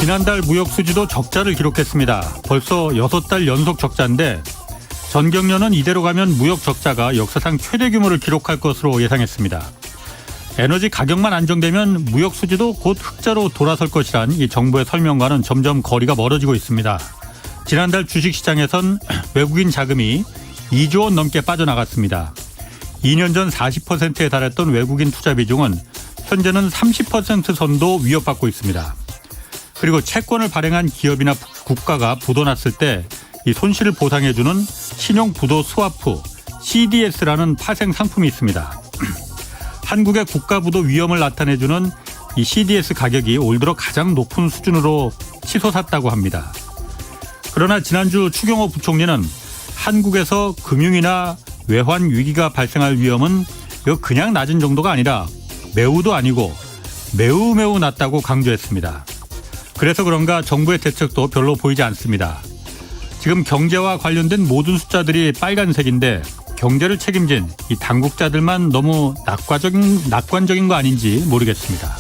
지난달 무역 수지도 적자를 기록했습니다. 벌써 6달 연속 적자인데 전경련은 이대로 가면 무역 적자가 역사상 최대 규모를 기록할 것으로 예상했습니다. 에너지 가격만 안정되면 무역 수지도 곧 흑자로 돌아설 것이란 이 정부의 설명과는 점점 거리가 멀어지고 있습니다. 지난달 주식시장에선 외국인 자금이 2조 원 넘게 빠져나갔습니다. 2년 전 40%에 달했던 외국인 투자 비중은 현재는 30% 선도 위협받고 있습니다. 그리고 채권을 발행한 기업이나 국가가 부도났을 때 이 손실을 보상해주는 신용부도 스와프 CDS라는 파생 상품이 있습니다. 한국의 국가부도 위험을 나타내주는 이 CDS 가격이 올 들어 가장 높은 수준으로 치솟았다고 합니다. 그러나 지난주 추경호 부총리는 한국에서 금융이나 외환 위기가 발생할 위험은 그냥 낮은 정도가 아니라 매우도 아니고 매우 낮다고 강조했습니다. 그래서 그런가 정부의 대책도 별로 보이지 않습니다. 지금 경제와 관련된 모든 숫자들이 빨간색인데 경제를 책임진 이 당국자들만 너무 낙관적인 거 아닌지 모르겠습니다.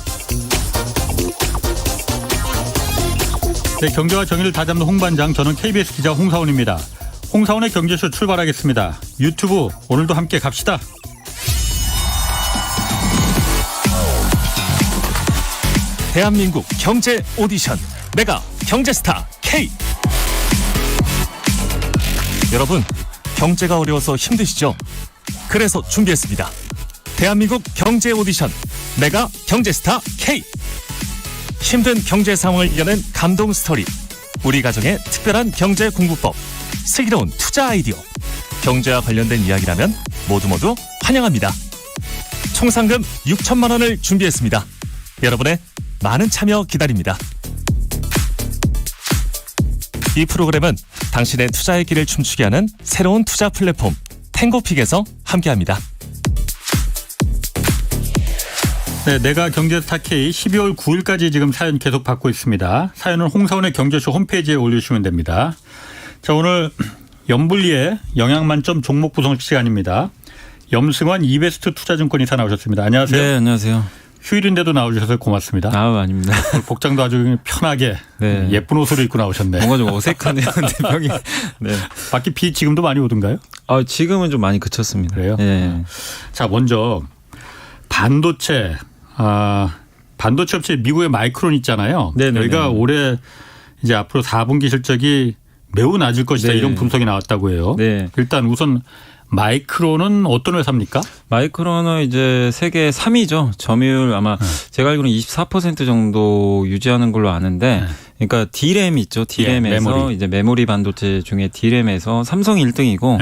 네, 경제와 정의를 다잡는 홍반장, 저는 KBS 기자 홍사원입니다. 홍사원의 경제쇼 출발하겠습니다. 유튜브 오늘도 함께 갑시다. 대한민국 경제 오디션 메가 경제스타 K. 여러분, 경제가 어려워서 힘드시죠? 그래서 준비했습니다. 대한민국 경제 오디션 메가 경제스타 K. 힘든 경제 상황을 이겨낸 감동 스토리, 우리 가정의 특별한 경제 공부법, 슬기로운 투자 아이디어, 경제와 관련된 이야기라면 모두 환영합니다. 총 상금 6천만 원을 준비했습니다. 여러분의 많은 참여 기다립니다. 이 프로그램은 당신의 투자의 길을 춤추게 하는 새로운 투자 플랫폼 탱고픽에서 함께합니다. 네, 내가 경제스타 K 12월 9일까지 지금 사연 계속 받고 있습니다. 사연은 홍사원의 경제쇼 홈페이지에 올려주시면 됩니다. 자, 오늘 염불리의 영양만점 종목 구성 시간입니다. 염승환 이베스트 투자증권 이사 나오셨습니다. 안녕하세요. 네, 안녕하세요. 휴일인데도 나오셔서 고맙습니다. 아닙니다. 복장도 아주 편하게 네. 예쁜 옷을 입고 나오셨네. 뭔가 좀 어색하네요. 대명이. 네. 밖에 비 지금도 많이 오던가요? 지금은 좀 많이 그쳤습니다. 그래요? 네. 자, 먼저 반도체 업체 미국의 마이크론 있잖아요. 네네네. 여기가 올해 이제 앞으로 4분기 실적이 매우 낮을 것이다, 네. 이런 분석이 나왔다고 해요. 네. 일단 우선 마이크론은 어떤 회사입니까? 마이크론은 이제 세계 3위죠. 점유율 아마 제가 알기로는 24% 정도 유지하는 걸로 아는데, 그러니까 D램 있죠. D램에서 메모리. 이제 메모리 반도체 중에 D램에서 삼성이 1등이고,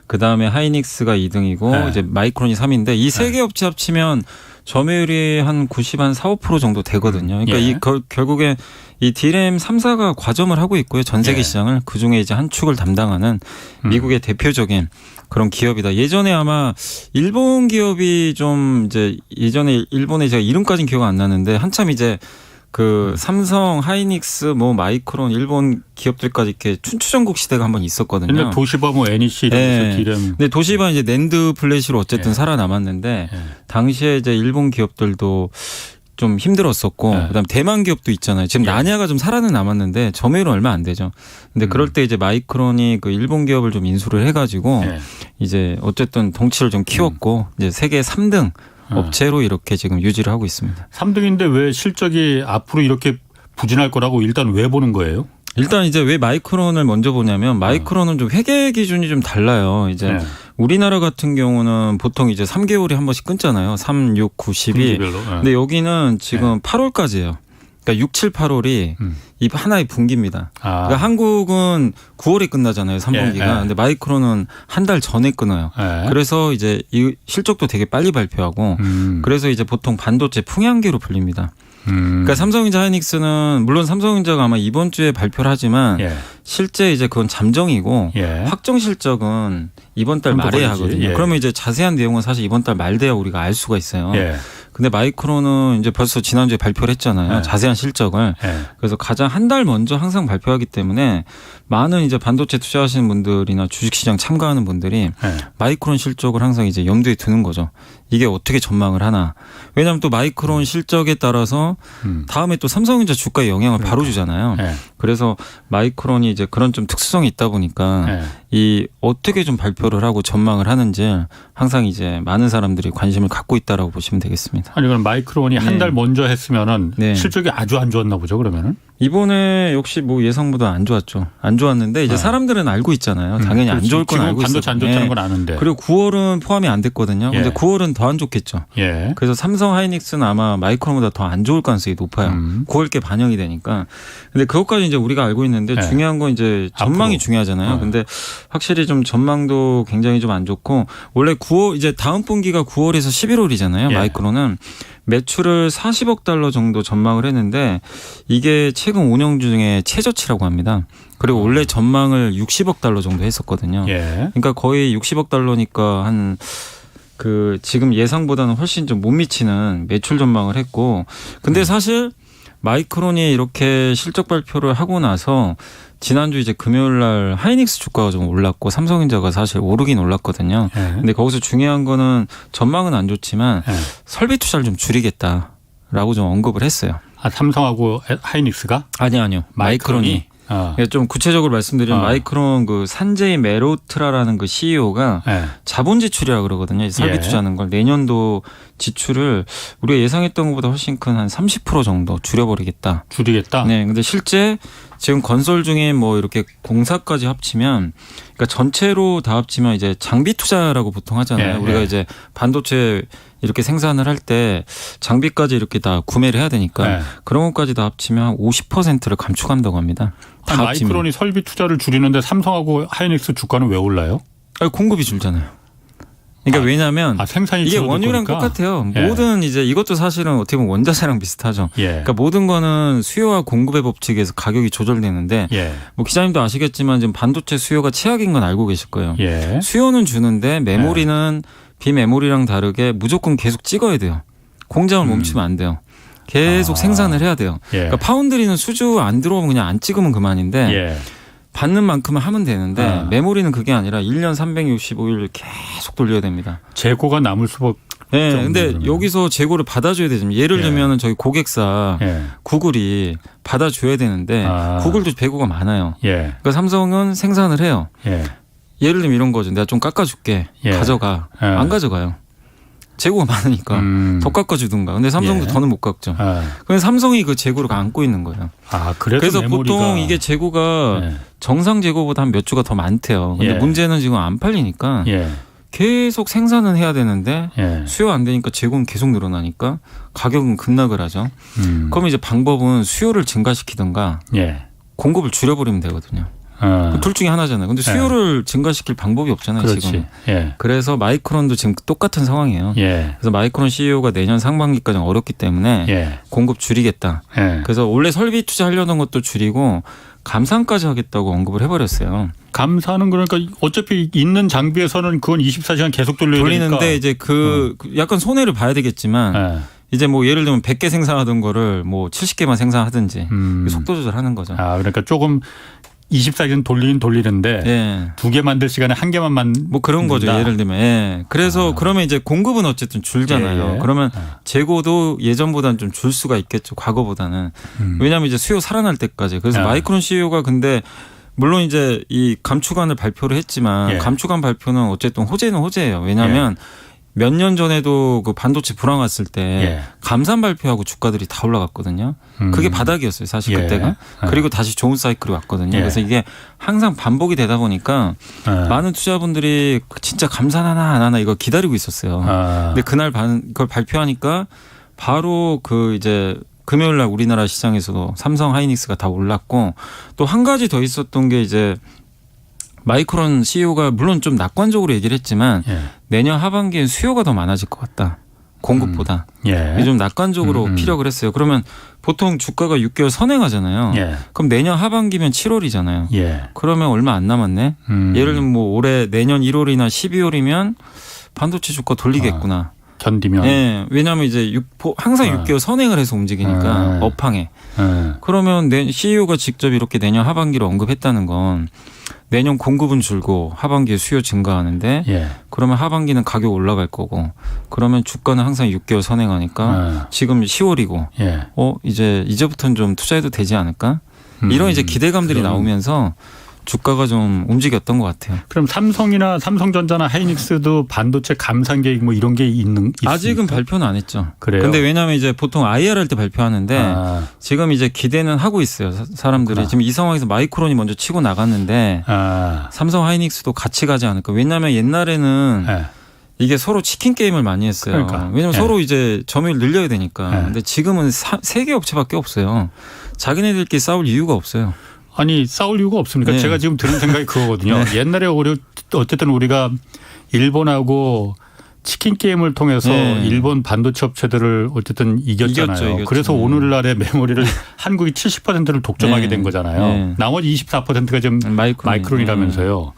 그 다음에 하이닉스가 2등이고, 이제 마이크론이 3위인데 이 세 개 업체 합치면 점유율이 한 4~5% 정도 되거든요. 그러니까 결국에 이 D램 3사가 과점을 하고 있고요. 전 세계 시장을. 그중에 이제 한 축을 담당하는 미국의 대표적인 그런 기업이다. 예전에 아마 일본 기업이 좀 이제 예전에 일본에 제가 이름까지는 기억 안 나는데 한참 이제 그 삼성, 하이닉스, 마이크론, 일본 기업들까지 이렇게 춘추전국 시대가 한번 있었거든요. 근데 도시바, 애니시 이런 D램. 근데 도시바 이제 낸드 플래시로 어쨌든 살아남았는데 당시에 이제 일본 기업들도 좀 힘들었었고, 그다음 대만 기업도 있잖아요. 지금 나냐가 좀 살아는 남았는데 점유율은 얼마 안 되죠. 근데 그럴 때 이제 마이크론이 그 일본 기업을 좀 인수를 해가지고 이제 어쨌든 덩치를 좀 키웠고 이제 세계 3등 업체로 이렇게 지금 유지를 하고 있습니다. 3등인데 왜 실적이 앞으로 이렇게 부진할 거라고 일단 왜 보는 거예요? 일단 이제 왜 마이크론을 먼저 보냐면 마이크론은 좀 회계 기준이 좀 달라요. 이제 우리나라 같은 경우는 보통 이제 3개월에 한 번씩 끊잖아요. 3, 6, 9, 12. 근데 여기는 지금 8월까지예요. 그러니까 6, 7, 8월이 이 하나의 분기입니다. 그러니까 한국은 9월에 끝나잖아요. 3분기가. 근데 마이크론은 한 달 전에 끊어요. 그래서 이제 이 실적도 되게 빨리 발표하고 그래서 이제 보통 반도체 풍향계로 불립니다. 그러니까 삼성전자 하이닉스는 물론 삼성전자가 아마 이번 주에 발표를 하지만 실제 이제 그건 잠정이고 확정 실적은 이번 달 말에 하거든요. 그러면 이제 자세한 내용은 사실 이번 달 말 돼야 우리가 알 수가 있어요. 근데 마이크론은 이제 벌써 지난주에 발표를 했잖아요. 자세한 실적을. 그래서 가장 한 달 먼저 항상 발표하기 때문에 많은 이제 반도체 투자하시는 분들이나 주식시장 참가하는 분들이 마이크론 실적을 항상 이제 염두에 두는 거죠. 이게 어떻게 전망을 하나. 왜냐하면 또 마이크론 실적에 따라서 다음에 또 삼성전자 주가에 영향을 바로 주잖아요. 네. 그래서 마이크론이 이제 그런 좀 특수성이 있다 보니까 네. 이 어떻게 좀 발표를 하고 전망을 하는지 항상 이제 많은 사람들이 관심을 갖고 있다라고 보시면 되겠습니다. 아니 그럼 마이크론이 한 네. 달 먼저 했으면은 네. 실적이 아주 안 좋았나 보죠 그러면은? 이번에 역시 뭐 예상보다 안 좋았죠. 안 좋았는데 이제 네. 사람들은 알고 있잖아요. 당연히 안 좋을 건 알고 있어요. 반도체 안 좋다는 건 아는데. 그리고 9월은 포함이 안 됐거든요. 예. 근데 9월은 더 안 좋겠죠. 예. 그래서 삼성 하이닉스는 아마 마이크론보다 더 안 좋을 가능성이 높아요. 9월께 반영이 되니까. 근데 그것까지 이제 우리가 알고 있는데 네. 중요한 건 이제 전망이 앞으로. 중요하잖아요. 근데 확실히 좀 전망도 굉장히 좀 안 좋고 원래 9월 이제 다음 분기가 9월에서 11월이잖아요. 예. 마이크론은 매출을 40억 달러 정도 전망을 했는데 이게 최근 5년 중에 최저치라고 합니다. 그리고 원래 전망을 60억 달러 정도 했었거든요. 예. 그러니까 거의 60억 달러니까 한 그 지금 예상보다는 훨씬 좀 못 미치는 매출 전망을 했고 근데 사실 마이크론이 이렇게 실적 발표를 하고 나서 지난주 이제 금요일 날 하이닉스 주가가 좀 올랐고 삼성전자가 사실 오르긴 올랐거든요. 예. 근데 거기서 중요한 거는 전망은 안 좋지만 예. 설비 투자를 좀 줄이겠다라고 좀 언급을 했어요. 아 삼성하고 하이닉스가 아니요. 마이크론이. 어. 좀 구체적으로 말씀드리면 어. 마이크론 그 산제이 메로트라라는 그 CEO가 예. 자본 지출이라 그러거든요. 이 설비 예. 투자하는 걸 내년도 지출을 우리가 예상했던 것보다 훨씬 큰 한 30% 정도 줄여버리겠다. 줄이겠다. 네, 근데 실제 지금 건설 중에 뭐 이렇게 공사까지 합치면, 그러니까 전체로 다 합치면 이제 장비 투자라고 보통 하잖아요. 예, 우리가 예. 이제 반도체 이렇게 생산을 할 때 장비까지 이렇게 다 구매를 해야 되니까 예. 그런 것까지 다 합치면 한 50%를 감축한다고 합니다. 다 아니, 합치면. 마이크론이 설비 투자를 줄이는데 삼성하고 하이닉스 주가는 왜 올라요? 아니, 공급이 줄잖아요. 그러니까 왜냐하면 아 생산이 이게 줄어들 원유랑 거니까? 똑같아요. 예. 모든 이제 이것도 사실은 어떻게 보면 원자재랑 비슷하죠. 예. 그러니까 모든 거는 수요와 공급의 법칙에서 가격이 조절되는데 예. 뭐 기자님도 아시겠지만 지금 반도체 수요가 최악인 건 알고 계실 거예요. 예. 수요는 주는데 메모리는 비메모리랑 다르게 무조건 계속 찍어야 돼요. 공장을 멈추면 안 돼요. 계속 아. 생산을 해야 돼요. 예. 그러니까 파운드리는 수주 안 들어오면 그냥 안 찍으면 그만인데 예. 받는 만큼은 하면 되는데 아. 메모리는 그게 아니라 1년 365일 계속 돌려야 됩니다. 재고가 남을 수밖에. 네, 근데 그러면. 여기서 재고를 받아줘야 되죠. 예를 예. 들면은 저희 고객사 예. 구글이 받아줘야 되는데 아. 구글도 재고가 많아요. 예. 그러니까 삼성은 생산을 해요. 예. 예를 들면 이런 거죠. 내가 좀 깎아줄게. 예. 가져가. 예. 안 가져가요. 재고가 많으니까 더 깎아주든가. 근데 삼성도 예. 더는 못 깎죠. 아. 근데 삼성이 그 재고를 안고 있는 거예요. 아 그래서 그래서 메모리가. 보통 이게 재고가 예. 정상 재고보다 한 몇 주가 더 많대요. 근데 예. 문제는 지금 안 팔리니까 예. 계속 생산은 해야 되는데 예. 수요 안 되니까 재고는 계속 늘어나니까 가격은 급락을 하죠. 그럼 이제 방법은 수요를 증가시키든가 예. 공급을 줄여버리면 되거든요. 어. 둘 중에 하나잖아요. 근데 수요를 증가시킬 방법이 없잖아요. 그렇지. 지금. 예. 그래서 마이크론도 지금 똑같은 상황이에요. 예. 그래서 마이크론 CEO가 내년 상반기까지 어렵기 때문에 예. 공급 줄이겠다. 예. 그래서 원래 설비 투자하려던 것도 줄이고 감산까지 하겠다고 언급을 해버렸어요. 감사는 그러니까 어차피 있는 장비에서는 그건 24시간 계속 돌려야 돌리는데 되니까. 이제 그 약간 손해를 봐야 되겠지만 예. 이제 뭐 예를 들면 100개 생산하던 거를 뭐 70개만 생산하든지 속도 조절하는 거죠. 아 그러니까 조금 24시간 돌리긴 돌리는데 예. 2개 만들 시간에 1개만 뭐 그런 거죠. 만든다. 예를 들면. 예. 그래서 그러면 이제 공급은 어쨌든 줄잖아요. 예, 예. 그러면 재고도 예전보다는 좀 줄 수가 있겠죠. 과거보다는. 왜냐하면 이제 수요 살아날 때까지. 그래서 예. 마이크론 CEO가 근데 물론 이제 이 감축안을 발표를 했지만 예. 감축안 발표는 어쨌든 호재는 호재예요. 왜냐하면 몇 년 전에도 그 반도체 불황 왔을 때 예. 감산 발표하고 주가들이 다 올라갔거든요. 그게 바닥이었어요. 사실 예. 그때가. 그리고 다시 좋은 사이클이 왔거든요. 예. 그래서 이게 항상 반복이 되다 보니까 예. 많은 투자분들이 진짜 감산하나 안 하나 이거 기다리고 있었어요. 아. 근데 그날 그걸 발표하니까 바로 그 이제 금요일 날 우리나라 시장에서도 삼성 하이닉스가 다 올랐고 또 한 가지 더 있었던 게 이제 마이크론 CEO가 물론 좀 낙관적으로 얘기를 했지만 예. 내년 하반기엔 수요가 더 많아질 것 같다. 공급보다. 예. 좀 낙관적으로 피력을 했어요. 그러면 보통 주가가 6개월 선행하잖아요. 예. 그럼 내년 하반기면 7월이잖아요. 예. 그러면 얼마 안 남았네. 예를 들면 뭐 올해 내년 1월이나 12월이면 반도체 주가 돌리겠구나. 견디면. 예, 왜냐하면 이제 항상 6개월 선행을 해서 움직이니까 업황에. 그러면 CEO가 직접 이렇게 내년 하반기를 언급했다는 건 내년 공급은 줄고 하반기에 수요 증가하는데 예. 그러면 하반기는 가격 올라갈 거고 그러면 주가는 항상 6개월 선행하니까 지금 10월이고 예. 이제부터는 좀 투자해도 되지 않을까? 이런 이제 기대감들이 나오면서 주가가 좀 움직였던 것 같아요. 그럼 삼성이나 삼성전자나 하이닉스도 반도체 감산 계획 뭐 이런 게 있습니까? 아직은 발표는 안 했죠. 그래요? 근데 왜냐하면 이제 보통 IR 할 때 발표하는데 지금 이제 기대는 하고 있어요. 사람들이. 그렇구나. 지금 이 상황에서 마이크론이 먼저 치고 나갔는데 삼성 하이닉스도 같이 가지 않을까. 왜냐하면 옛날에는 예. 이게 서로 치킨 게임을 많이 했어요. 그러니까. 왜냐하면 예. 서로 이제 점유율 늘려야 되니까. 예. 근데 지금은 3개 업체밖에 없어요. 자기네들끼리 싸울 이유가 없어요. 아니 싸울 이유가 없습니까? 네. 제가 지금 드는 생각이 그거거든요. 옛날에 어쨌든 우리가 일본하고 치킨 게임을 통해서 네. 일본 반도체 업체들을 어쨌든 이겼잖아요. 이겼죠. 그래서 오늘날의 메모리를 한국이 70%를 독점하게 네. 된 거잖아요. 네. 나머지 24%가 지금 마이크론이라면서요.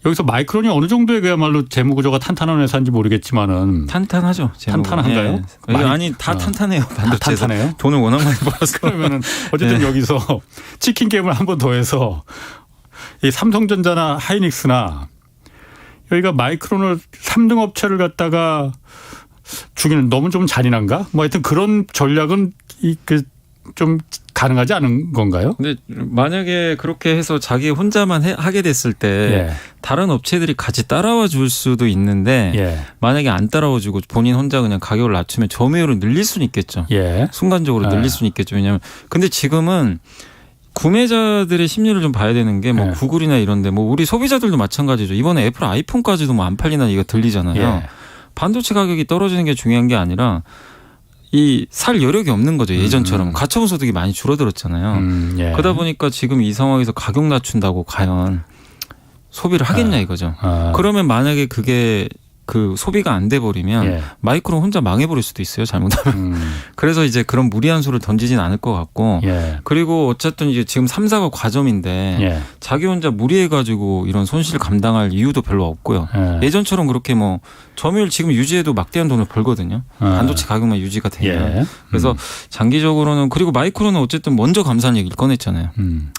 여기서 마이크론이 어느 정도의 그야말로 재무구조가 탄탄한 회사인지 모르겠지만은 탄탄하죠. 제목은. 탄탄한가요? 예. 아니 다 탄탄해요. 반도체에서. 탄탄해요? 돈을 워낙 많이 벌어서. 그러면은 어쨌든 네. 여기서 치킨 게임을 한 번 더 해서 이 삼성전자나 하이닉스나 여기가 마이크론을 3등 업체를 갖다가 죽이는 너무 좀 잔인한가? 뭐 하여튼 그런 전략은 좀 가능하지 않은 건가요? 근데 만약에 그렇게 해서 자기 혼자만 하게 됐을 때 예. 다른 업체들이 같이 따라와 줄 수도 있는데 예. 만약에 안 따라와 주고 본인 혼자 그냥 가격을 낮추면 점유율을 늘릴 수는 있겠죠. 예. 순간적으로 늘릴 수는 있겠죠. 왜냐하면 근데 지금은 구매자들의 심리를 좀 봐야 되는 게 뭐 예. 구글이나 이런데 뭐 우리 소비자들도 마찬가지죠. 이번에 애플 아이폰까지도 뭐 안 팔리나 이거 들리잖아요. 예. 반도체 가격이 떨어지는 게 중요한 게 아니라 이 살 여력이 없는 거죠. 예전처럼 가처분 소득이 많이 줄어들었잖아요. 예. 그러다 보니까 지금 이 상황에서 가격 낮춘다고 과연 소비를 하겠냐 이거죠. 그러면 만약에 그게 그 소비가 안 돼 버리면 예. 마이크론 혼자 망해버릴 수도 있어요. 잘못하면. 그래서 이제 그런 무리한 수를 던지진 않을 것 같고 예. 그리고 어쨌든 이제 지금 3사가 과점인데 예. 자기 혼자 무리해가지고 이런 손실 감당할 이유도 별로 없고요. 예. 예전처럼 그렇게 뭐 점유율 지금 유지해도 막대한 돈을 벌거든요. 반도체 가격만 유지가 되면. 예. 그래서 장기적으로는 그리고 마이크론은 어쨌든 먼저 감산 얘기를 꺼냈잖아요.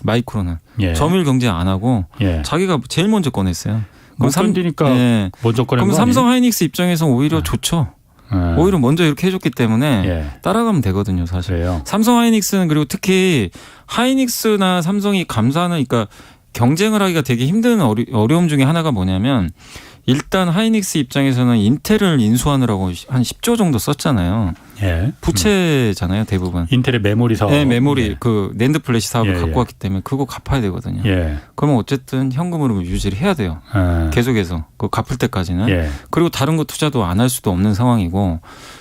마이크론은 예. 점유율 경제 안 하고 예. 자기가 제일 먼저 꺼냈어요. 못 견디니까 예. 먼저 꺼낸 그럼 거 삼성 아니에요? 하이닉스 입장에서 오히려 좋죠. 예. 오히려 먼저 이렇게 해줬기 때문에 예. 따라가면 되거든요, 사실. 그래요. 삼성 하이닉스는 그리고 특히 하이닉스나 삼성이 감사는 그러니까 경쟁을 하기가 되게 힘든 어려움 중에 하나가 뭐냐면 일단 하이닉스 입장에서는 인텔을 인수하느라고 한 10조 정도 썼잖아요. 예. 부채잖아요, 대부분. 인텔의 메모리 사업. 네, 메모리 예. 그 낸드 플래시 사업을 예, 갖고 예. 왔기 때문에 그거 갚아야 되거든요. 예. 그러면 어쨌든 현금 흐름을 유지를 해야 돼요. 계속해서 그거 갚을 때까지는. 예. 그리고 다른 거 투자도 안 할 수도 없는 상황이고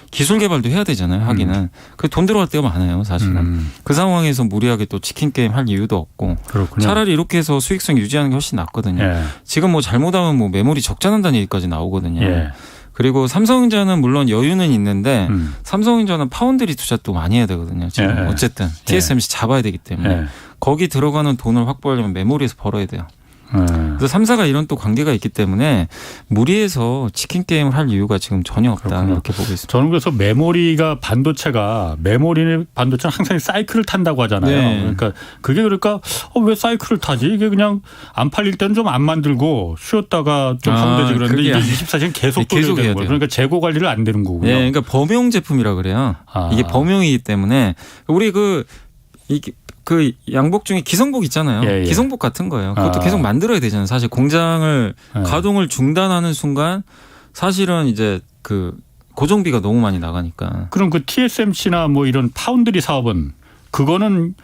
기술 개발도 해야 되잖아요. 하기는. 그 돈 들어갈 데가 많아요. 사실은. 그 상황에서 무리하게 또 치킨 게임 할 이유도 없고 그렇군요. 차라리 이렇게 해서 수익성 유지하는 게 훨씬 낫거든요. 예. 지금 뭐 잘못하면 뭐 메모리 적자난다는 얘기까지 나오거든요. 예. 그리고 삼성전자는 물론 여유는 있는데 삼성전자는 파운드리 투자 또 많이 해야 되거든요. 지금 예. 어쨌든 TSMC 잡아야 되기 때문에 예. 거기 들어가는 돈을 확보하려면 메모리에서 벌어야 돼요. 예. 그래서 3사가 이런 또 관계가 있기 때문에 무리해서 치킨 게임을 할 이유가 지금 전혀 없다. 그렇군요. 이렇게 보고 있습니다. 저는 그래서 메모리는 반도체는 항상 사이클을 탄다고 하잖아요. 네. 그러니까 그게 그러니까 왜 사이클을 타지? 이게 그냥 안 팔릴 때는 좀 안 만들고 쉬었다가 좀 하면 되지 그런데 이게 24시간 계속 돌려야 계속 되는 해야 거예요. 돼요. 그러니까 재고 관리를 안 되는 거고요. 네, 그러니까 범용 제품이라 그래요. 이게 범용이기 때문에 우리 그 양복 중에 기성복 있잖아요. 예, 예. 기성복 같은 거예요. 그것도 계속 만들어야 되잖아요. 사실 공장을 가동을 중단하는 순간 사실은 이제 그 고정비가 너무 많이 나가니까. 그럼 그 TSMC나 뭐 이런 파운드리 사업은 그거는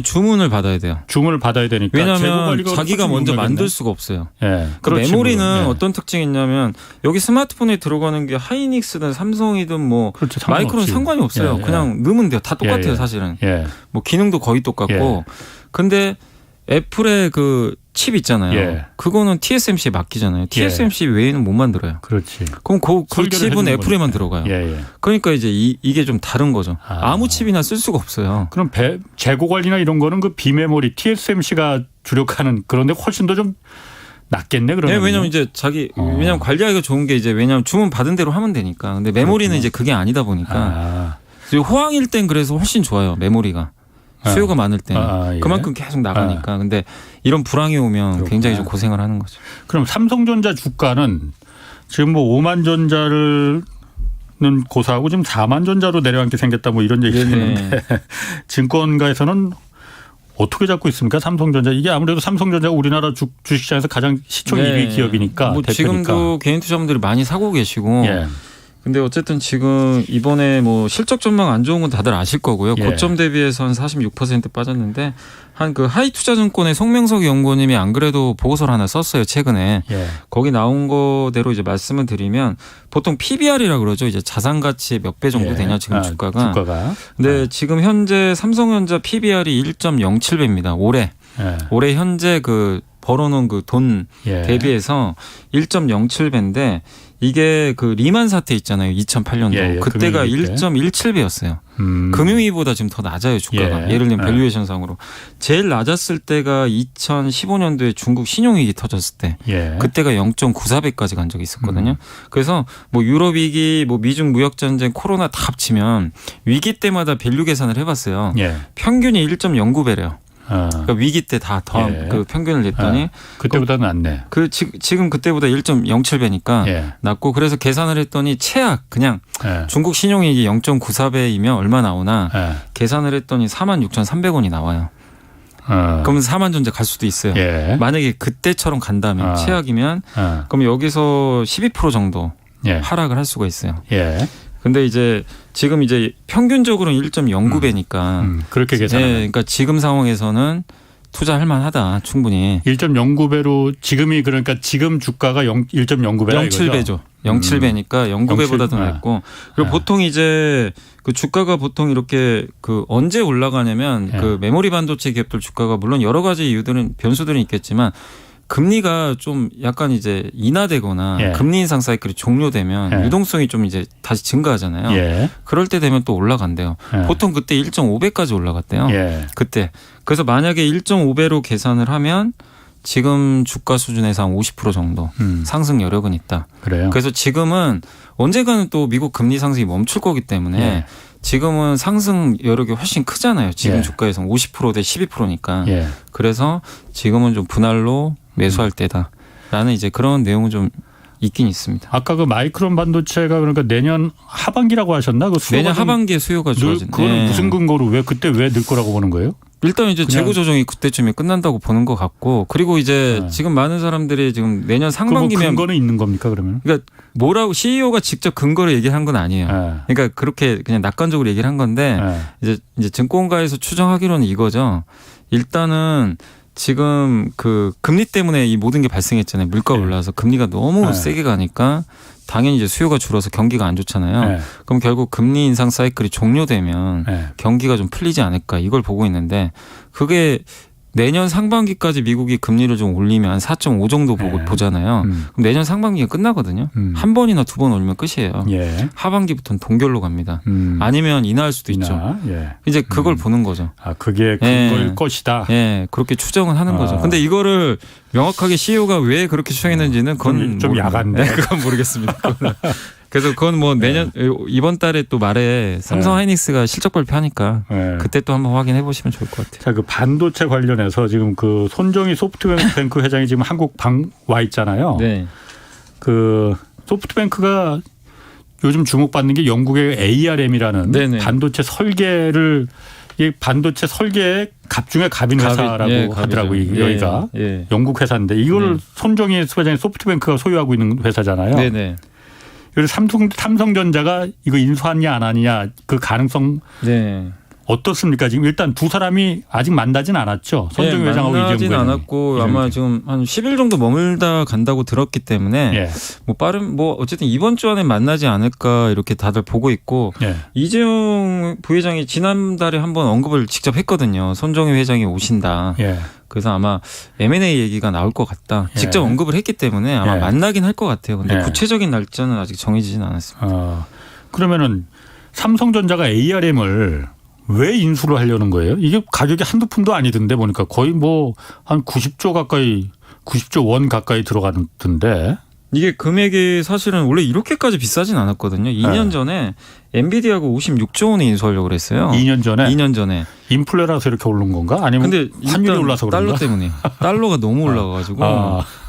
주문을 받아야 돼요. 주문을 받아야 되니까 재고 왜냐하면 관리가 자기가 훨씬 먼저 용이하겠네. 만들 수가 없어요. 예. 그 그렇지, 메모리는 물론. 예. 어떤 특징이 있냐면 여기 스마트폰에 들어가는 게 하이닉스든 삼성이든 뭐 그렇죠. 상관없지. 마이크론 상관이 없어요. 예, 예. 그냥 넣으면 돼요. 다 똑같아요, 예, 예. 사실은. 예. 뭐 기능도 거의 똑같고. 예. 근데 애플의 그 칩 있잖아요. 예. 그거는 TSMC에 맡기잖아요. TSMC 외에는 못 만들어요. 그렇지. 그럼 그 설계를 칩은 해주는 애플에만 거니까. 들어가요. 예, 예. 그러니까 이제 이게 좀 다른 거죠. 아무 칩이나 쓸 수가 없어요. 그럼 재고 관리나 이런 거는 그 비메모리 TSMC가 주력하는 그런데 훨씬 더 좀 낫겠네 그러면. 네, 왜냐면 이제 왜냐면 관리하기가 좋은 게 이제 왜냐면 주문 받은 대로 하면 되니까. 근데 메모리는 이제 그게 아니다 보니까. 호황일 땐 그래서 훨씬 좋아요. 메모리가. 수요가 많을 때는. 예. 그만큼 계속 나가니까. 근데 이런 불황이 오면 그렇구나. 굉장히 좀 고생을 하는 거죠. 그럼 삼성전자 주가는 지금 뭐 5만 전자를 는 고사하고 지금 4만 전자로 내려앉게 생겼다 뭐 이런 얘기가 있는데 증권가에서는 어떻게 잡고 있습니까? 삼성전자 이게 아무래도 삼성전자가 우리나라 주식시장에서 가장 시총이익 기업이니까 뭐 대표니까. 지금도 개인 투자분들이 많이 사고 계시고. 예. 근데 어쨌든 지금 이번에 뭐 실적 전망 안 좋은 건 다들 아실 거고요. 예. 고점 대비해서 한 46% 빠졌는데 한 그 하이투자증권의 송명석 연구원님이 안 그래도 보고서를 하나 썼어요. 최근에. 예. 거기 나온 거대로 이제 말씀을 드리면 보통 PBR이라 그러죠. 이제 자산 가치의 몇 배 정도 되냐 지금 주가가. 근데 지금 현재 삼성전자 PBR이 1.07배입니다. 올해. 예. 올해 현재 그 벌어놓은 그 돈 예. 대비해서 1.07배인데 이게 그 리만 사태 있잖아요. 2008년도. 예, 예. 그때가 금융위기 때. 1.17배였어요. 금융위기보다 지금 더 낮아요. 주가가. 예. 예를 들면 밸류에이션상으로. 제일 낮았을 때가 2015년도에 중국 신용위기 터졌을 때. 예. 그때가 0.94배까지 간 적이 있었거든요. 그래서 뭐 유럽 위기, 뭐 미중 무역 전쟁, 코로나 다 합치면 위기 때마다 밸류 계산을 해봤어요. 예. 평균이 1.09배래요. 그러니까 위기 때 다 더한 예. 그 평균을 냈더니 그때보다는 낫네. 지금 그때보다 1.07배니까 예. 낮고 그래서 계산을 했더니 최악 그냥 예. 중국 신용이익이 0.94배이면 얼마 나오나 예. 계산을 했더니 46,300원이 나와요. 그러면 4만 전자 갈 수도 있어요. 예. 만약에 그때처럼 간다면 최악이면 그럼 여기서 12% 정도 예. 하락을 할 수가 있어요. 예. 근데 이제 지금 이제 평균적으로는 1.09배니까 그렇게 계산하면. 네, 그러니까 지금 상황에서는 투자할 만하다 충분히. 1.09배로 지금이 그러니까 지금 주가가 1.09배라 07배죠. 07배니까 09배보다도 낮고. 그리고 보통 이제 그 주가가 보통 이렇게 그 언제 올라가냐면 그 메모리 반도체 기업들 주가가 물론 여러 가지 이유들은 변수들은 있겠지만 금리가 좀 약간 이제 인하되거나 금리 인상 사이클이 종료되면 유동성이 좀 이제 다시 증가하잖아요. 예. 그럴 때 되면 또 올라간대요. 보통 그때 1.5배까지 올라갔대요. 예. 그때. 그래서 만약에 1.5배로 계산을 하면 지금 주가 수준에서 한 50% 정도 상승 여력은 있다. 그래요. 그래서 지금은 언젠가는 또 미국 금리 상승이 멈출 거기 때문에 지금은 상승 여력이 훨씬 크잖아요. 지금 주가에서 50%대 12%니까. 그래서 지금은 좀 분할로 매수할 때다라는 이제 그런 내용은 좀 있긴 있습니다. 아까 그 마이크론 반도체가 그러니까 내년 하반기라고 하셨나? 그 수요가 내년 하반기에 수요가 좋아진다. 그거는 무슨 근거로 그때 왜 늘 거라고 보는 거예요? 일단 이제 재고 조정이 그때쯤에 끝난다고 보는 것 같고 그리고 이제 지금 많은 사람들이 지금 내년 상반기면 근거는 있는 겁니까 그러면? 그러니까 뭐라고 CEO가 직접 근거를 얘기한 건 아니에요. 그러니까 그렇게 그냥 낙관적으로 얘기를 한 건데 이제 증권가에서 추정하기로는 이거죠. 일단은 지금 그 금리 때문에 이 모든 게 발생했잖아요. 물가가 올라서 금리가 너무 세게 가니까 당연히 이제 수요가 줄어서 경기가 안 좋잖아요. 그럼 결국 금리 인상 사이클이 종료되면 경기가 좀 풀리지 않을까 이걸 보고 있는데 그게 내년 상반기까지 미국이 금리를 좀 올리면 4.5 정도 보잖아요. 그럼 내년 상반기가 끝나거든요. 한 번이나 두 번 올리면 끝이에요. 하반기부터는 동결로 갑니다. 아니면 인하할 수도 있죠. 이제 그걸 보는 거죠. 아, 그게 그걸 것이다. 예, 그렇게 추정은 하는 거죠. 근데 이거를 명확하게 CEO가 왜 그렇게 추정했는지는 그건 좀 야간데. 그건 모르겠습니다. 그래서 그건 뭐 내년 이번 달에 또 말에 삼성 하이닉스가 실적 발표하니까 그때 또 한번 확인해 보시면 좋을 것 같아요. 자, 그 반도체 관련해서 지금 그 손정희 소프트뱅크 회장이 지금 한국 와 있잖아요. 네. 그 소프트뱅크가 요즘 주목받는 게 영국의 ARM이라는 네네. 반도체 설계를 이 반도체 설계의 갑 중에 갑인 회사라고 하더라고요. 여기가 영국 회사인데 이걸 손정희 회장이 소프트뱅크가 소유하고 있는 회사잖아요. 네네. 그래서 삼성전자가 이거 인수하냐 안 하느냐 그 가능성 어떻습니까? 지금 일단 두 사람이 아직 만나진 않았죠. 손정희 회장하고 이재용 만나진 않았고 아마 지금 한 10일 정도 머물다 간다고 들었기 때문에 뭐 어쨌든 이번 주 안에 만나지 않을까 이렇게 다들 보고 있고 이재용 부회장이 지난달에 한번 언급을 직접 했거든요. 손정희 회장이 오신다. 그래서 아마 M&A 얘기가 나올 것 같다. 직접 언급을 했기 때문에 아마 만나긴 할 것 같아요. 근데 구체적인 날짜는 아직 정해지진 않았습니다. 그러면은 삼성전자가 ARM을 왜 인수를 하려는 거예요? 이게 가격이 한두 푼도 아니던데 보니까 거의 뭐 한 90조 가까이 90조 원 가까이 들어가던데. 이게 금액이 사실은 원래 이렇게까지 비싸진 않았거든요. 2년 전에 엔비디아가 56조 원에 인수하려고 그랬어요. 2년 전에? 2년 전에. 인플레라서 이렇게 오른 건가? 아니면 근데 환율이 올라서 그런가? 달러 때문에. 달러가 너무 올라가가지고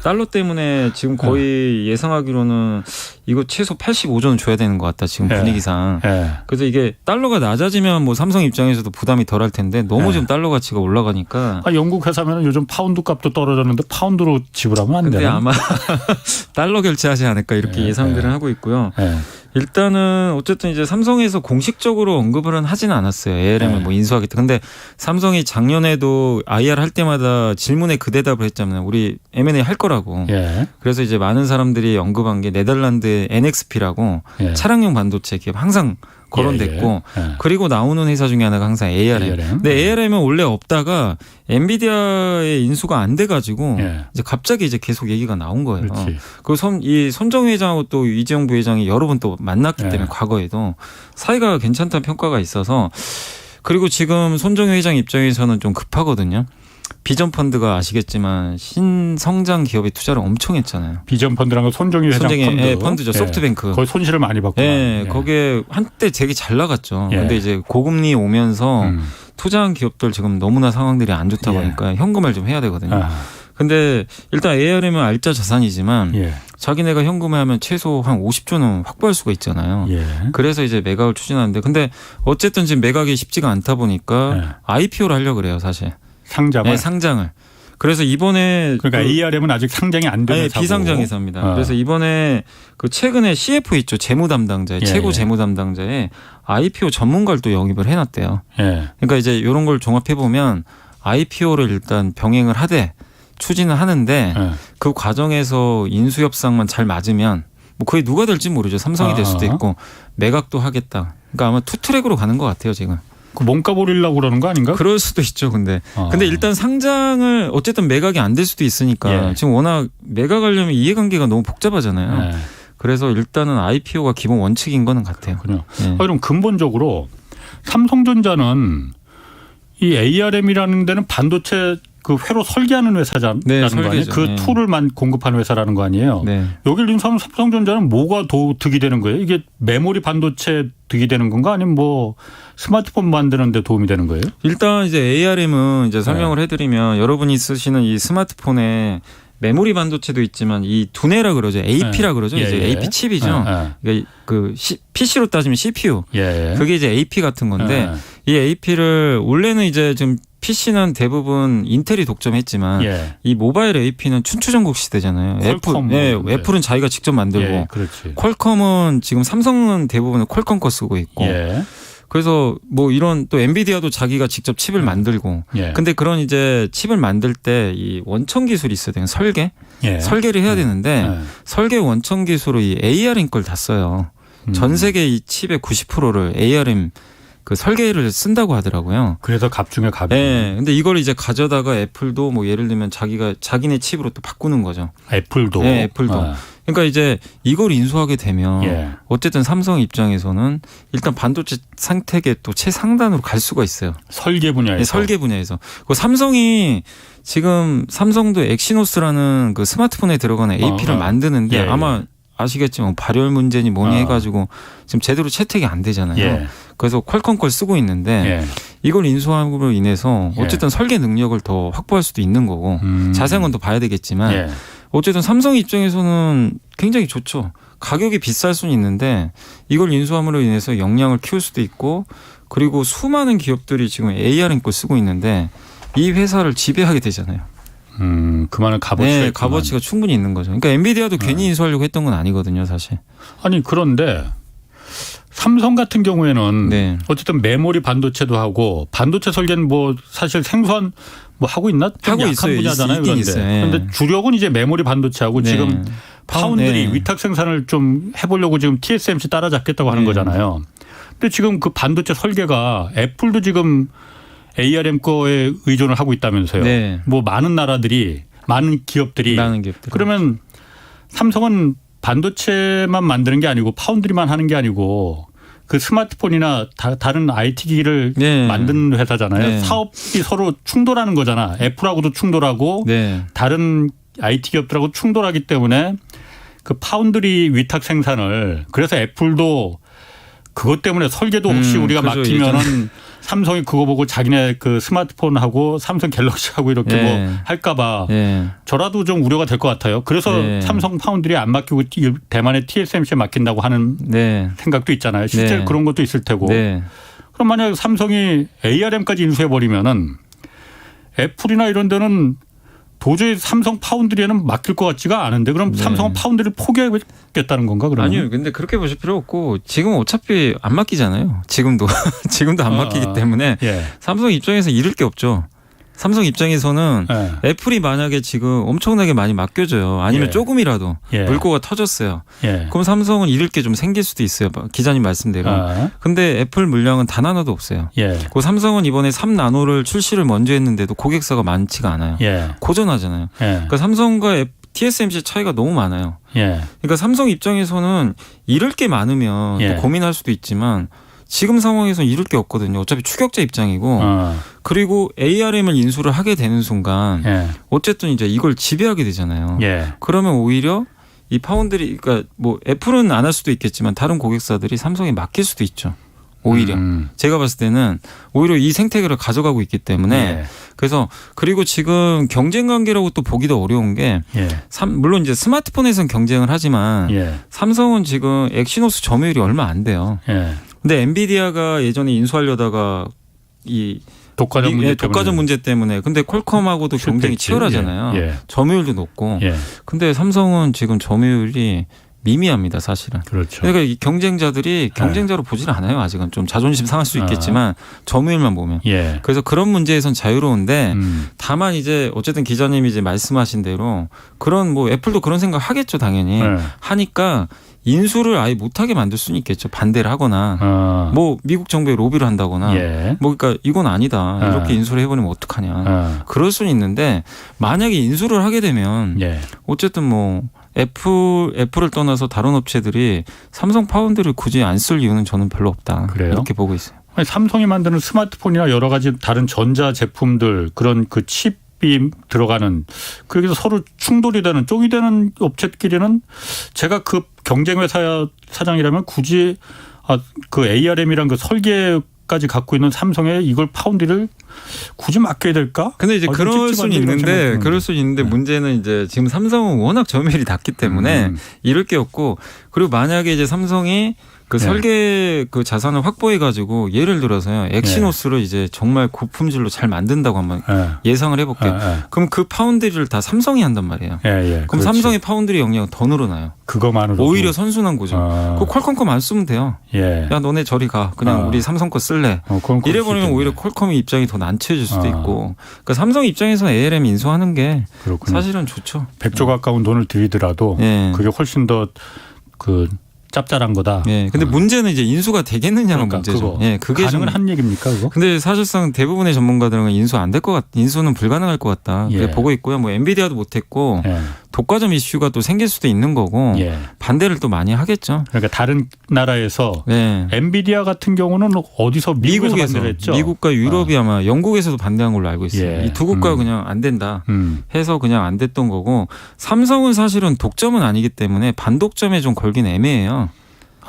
달러 때문에 지금 거의 예상하기로는 이거 최소 85조는 줘야 되는 것 같다. 지금 분위기상. 그래서 이게 달러가 낮아지면 뭐 삼성 입장에서도 부담이 덜할 텐데 너무 지금 달러 가치가 올라가니까. 영국 회사면 요즘 파운드 값도 떨어졌는데 파운드로 지불하면 안 근데 되나? 아마 달러 결제하지 않을까 이렇게 예상들을 하고 있고요. 일단은 어쨌든 이제 삼성에서 공식적으로 언급을 하지는 않았어요. ARM을 뭐 인수하겠다. 근데 삼성이 작년에도 IR 할 때마다 질문에 그 대답을 했잖아요. 우리 M&A 할 거라고. 그래서 이제 많은 사람들이 언급한 게 네덜란드 NXP라고 차량용 반도체 기업 항상 거론됐고 그리고 나오는 회사 중에 하나가 항상 ARM. 근데 ARM은 원래 없다가 엔비디아의 인수가 안 돼가지고 이제 갑자기 이제 계속 얘기가 나온 거예요. 그 이 손정 회장하고 또 이재용 부회장이 여러 번 또 만났기 때문에 과거에도 사이가 괜찮다는 평가가 있어서 그리고 지금 손정 회장 입장에서는 좀 급하거든요. 비전 펀드가 아시겠지만 신성장 기업에 투자를 엄청 했잖아요. 비전 펀드라는 건 손정희 회장 펀드죠. 소프트뱅크. 거의 손실을 많이 받고. 거기에 한때 되게 잘 나갔죠. 근데 이제 고금리 오면서 투자한 기업들 지금 너무나 상황들이 안 좋다 보니까 현금을 좀 해야 되거든요. 근데 일단 ARM은 알짜 자산이지만 자기네가 현금화하면 최소 한 50조는 확보할 수가 있잖아요. 그래서 이제 매각을 추진하는데 근데 어쨌든 지금 매각이 쉽지가 않다 보니까 IPO를 하려고 그래요, 사실. 상장을? 네, 상장을. 그래서 이번에 그러니까 ARM은 아직 상장이 안 되는 사고. 비상장 회사입니다. 그래서 이번에 그 최근에 CFO 있죠. 재무 담당자, 최고 재무 담당자에 IPO 전문가를 또 영입을 해놨대요. 그러니까 이제 이런 걸 종합해 보면 IPO를 일단 병행을 하되 추진을 하는데 그 과정에서 인수협상만 잘 맞으면 뭐 거의 누가 될지 모르죠. 삼성이 될 수도 있고 매각도 하겠다. 그러니까 아마 투트랙으로 가는 것 같아요 지금. 그 몸값 올리려고 그러는 거 아닌가? 그럴 수도 있죠. 근데 일단 상장을 어쨌든 매각이 안 될 수도 있으니까 지금 워낙 매각하려면 이해관계가 너무 복잡하잖아요. 그래서 일단은 IPO가 기본 원칙인 거는 같아요. 그렇군요. 그럼 근본적으로 삼성전자는 이 ARM이라는 데는 반도체 그 회로 설계하는 회사라는 거 아니에요? 그 툴을 공급하는 회사라는 거 아니에요? 여기를 인수하면 삼성전자는 뭐가 더 득이 되는 거예요? 이게 메모리 반도체 득이 되는 건가? 아니면 뭐 스마트폰 만드는 데 도움이 되는 거예요? 일단 이제 ARM은 이제 설명을 해드리면 여러분이 쓰시는 이 스마트폰에 메모리 반도체도 있지만 이 두뇌라 그러죠. AP라 그러죠. 이제 AP 칩이죠. 그러니까 그 PC로 따지면 CPU. 그게 이제 AP 같은 건데 이 AP를 원래는 이제 지금 PC는 대부분 인텔이 독점했지만 이 모바일 AP는 춘추전국 시대잖아요. 애플은 자기가 직접 만들고 퀄컴은 지금 삼성은 대부분 퀄컴 거 쓰고 있고 그래서 뭐 이런 또 엔비디아도 자기가 직접 칩을 만들고 근데 그런 이제 칩을 만들 때 이 원천 기술이 있어야 돼요. 설계를 해야 되는데 설계 원천 기술로 이 ARM 걸 다 써요. 전 세계 이 칩의 90%를 ARM 그 설계를 쓴다고 하더라고요. 그래서 갑 중에 갑이. 근데 이걸 이제 가져다가 애플도 뭐 예를 들면 자기네 칩으로 또 바꾸는 거죠. 애플도. 애플도. 그러니까 이제 이걸 인수하게 되면 어쨌든 삼성 입장에서는 일단 반도체 생태계 또 최상단으로 갈 수가 있어요. 설계 분야에서. 설계 분야에서. 그 삼성이 지금 삼성도 엑시노스라는 그 스마트폰에 들어가는 AP를 만드는데 아마 아시겠지만 발열 문제니 뭐니 해가지고 지금 제대로 채택이 안 되잖아요. 그래서 퀄컴 걸 쓰고 있는데 이걸 인수함으로 인해서 어쨌든 설계 능력을 더 확보할 수도 있는 거고 자세한 건 더 봐야 되겠지만 어쨌든 삼성 입장에서는 굉장히 좋죠. 가격이 비쌀 수는 있는데 이걸 인수함으로 인해서 역량을 키울 수도 있고 그리고 수많은 기업들이 지금 ARM 걸 쓰고 있는데 이 회사를 지배하게 되잖아요. 그만한 값어치가 값어치가 충분히 있는 거죠. 그러니까 엔비디아도 괜히 인수하려고 했던 건 아니거든요, 사실. 아니 그런데 삼성 같은 경우에는 어쨌든 메모리 반도체도 하고 반도체 설계는 뭐 사실 생소한 뭐 하고 있나? 하고 약한 있어요. 분야잖아요. 그런데 주력은 이제 메모리 반도체하고 지금 파운드리 위탁 생산을 좀 해보려고 지금 TSMC 따라잡겠다고 하는 거잖아요. 근데 지금 그 반도체 설계가 애플도 지금 ARM 거에 의존을 하고 있다면서요. 뭐 많은 나라들이 많은 기업들이. 그러면 삼성은 반도체만 만드는 게 아니고 파운드리만 하는 게 아니고 그 스마트폰이나 다른 IT 기기를 만드는 회사잖아요. 사업이 서로 충돌하는 거잖아. 애플하고도 충돌하고 다른 IT 기업들하고 충돌하기 때문에 그 파운드리 위탁 생산을 그래서 애플도 그것 때문에 설계도 혹시 우리가 그죠, 맡기면은 삼성이 그거 보고 자기네 그 스마트폰하고 삼성 갤럭시하고 이렇게 뭐 할까봐 저라도 좀 우려가 될 것 같아요. 그래서 삼성 파운드리 안 맡기고 대만의 TSMC에 맡긴다고 하는 생각도 있잖아요. 실제로 그런 것도 있을 테고. 그럼 만약 삼성이 ARM까지 인수해버리면은 애플이나 이런 데는 도저히 삼성 파운드리에는 맡길 것 같지가 않은데 그럼 삼성은 파운드리를 포기하겠다는 건가 그러면? 아니요. 근데 그렇게 보실 필요 없고 지금 어차피 안 맡기잖아요. 지금도 안 맡기기 때문에 삼성 입장에서 잃을 게 없죠. 삼성 입장에서는 애플이 만약에 지금 엄청나게 많이 맡겨줘요. 아니면 조금이라도 물꼬가 터졌어요. 그럼 삼성은 잃을 게 좀 생길 수도 있어요. 기자님 말씀대로. 근데 애플 물량은 단 하나도 없어요. 그 삼성은 이번에 3나노를 출시를 먼저 했는데도 고객사가 많지가 않아요. 고전하잖아요. 그러니까 삼성과 TSMC 차이가 너무 많아요. 그러니까 삼성 입장에서는 잃을 게 많으면 또 고민할 수도 있지만 지금 상황에서는 잃을 게 없거든요. 어차피 추격자 입장이고 그리고 ARM을 인수를 하게 되는 순간 어쨌든 이제 이걸 지배하게 되잖아요. 그러면 오히려 이 파운드리 그러니까 뭐 애플은 안 할 수도 있겠지만 다른 고객사들이 삼성에 맡길 수도 있죠. 오히려 제가 봤을 때는 오히려 이 생태계를 가져가고 있기 때문에 그래서 그리고 지금 경쟁 관계라고 또 보기도 어려운 게 물론 이제 스마트폰에서는 경쟁을 하지만 삼성은 지금 엑시노스 점유율이 얼마 안 돼요. 근데 엔비디아가 예전에 인수하려다가 이 독과점 문제 때문에 근데 퀄컴하고도 경쟁이 치열하잖아요. 점유율도 높고. 근데 삼성은 지금 점유율이 미미합니다, 사실은. 그렇죠. 그러니까 이 경쟁자들이 경쟁자로 보질 않아요. 아직은 좀 자존심 상할 수 있겠지만 점유율만 보면. 그래서 그런 문제에선 자유로운데 다만 이제 어쨌든 기자님이 이제 말씀하신 대로 그런 뭐 애플도 그런 생각 하겠죠, 당연히. 하니까 인수를 아예 못하게 만들 수는 있겠죠. 반대를 하거나 뭐 미국 정부에 로비를 한다거나 뭐 그러니까 이건 아니다. 이렇게 인수를 해버리면 어떡하냐. 그럴 수는 있는데 만약에 인수를 하게 되면 어쨌든 뭐 애플을 떠나서 다른 업체들이 삼성 파운드를 굳이 안 쓸 이유는 저는 별로 없다. 그래요? 이렇게 보고 있어요. 아니, 삼성이 만드는 스마트폰이나 여러 가지 다른 전자 제품들 그런 그 칩이 들어가는 그래서 서로 충돌이 되는 쪽이 되는 업체끼리는 제가 그 경쟁회사 사장이라면 굳이 그 ARM이란 그 설계까지 갖고 있는 삼성에 이걸 파운드를 굳이 맡겨야 될까? 근데 이제 그럴 수는 있는데 문제는 이제 지금 삼성은 워낙 점유율이 낮기 때문에 이럴 게 없고 그리고 만약에 이제 삼성이 그 설계 그 자산을 확보해 가지고 예를 들어서요. 엑시노스를 이제 정말 고품질로 잘 만든다고 한번 예상을 해볼게요. 그럼 그 파운드리를 다 삼성이 한단 말이에요. 그럼 그렇지. 삼성의 파운드리 역량은 더 늘어나요. 그거만으로 오히려 선순환 구조. 그 퀄컴 안 쓰면 돼요. 야 너네 저리 가. 그냥 우리 삼성 거 쓸래. 이래버리면 오히려 퀄컴의 입장이 더 난처해질 수도 있고. 그러니까 삼성 입장에서 ARM 인수하는 게 사실은 좋죠. 100조 가까운 돈을 들이더라도 그게 훨씬 더 그 짭짤한 거다. 근데 문제는 이제 인수가 되겠느냐가 문제죠. 그게 가능은 한 얘기입니까, 그거? 근데 사실상 대부분의 전문가들은 인수 안 될 것 같, 인수는 불가능할 것 같다. 보고 있고요. 뭐 엔비디아도 못했고 독과점 이슈가 또 생길 수도 있는 거고 반대를 또 많이 하겠죠. 그러니까 다른 나라에서 엔비디아 같은 경우는 어디서 미국에서 반대를 했죠. 미국과 유럽이 아마 영국에서도 반대한 걸로 알고 있어요. 이 두 국가 그냥 안 된다 해서 그냥 안 됐던 거고 삼성은 사실은 독점은 아니기 때문에 반독점에 좀 걸긴 애매해요.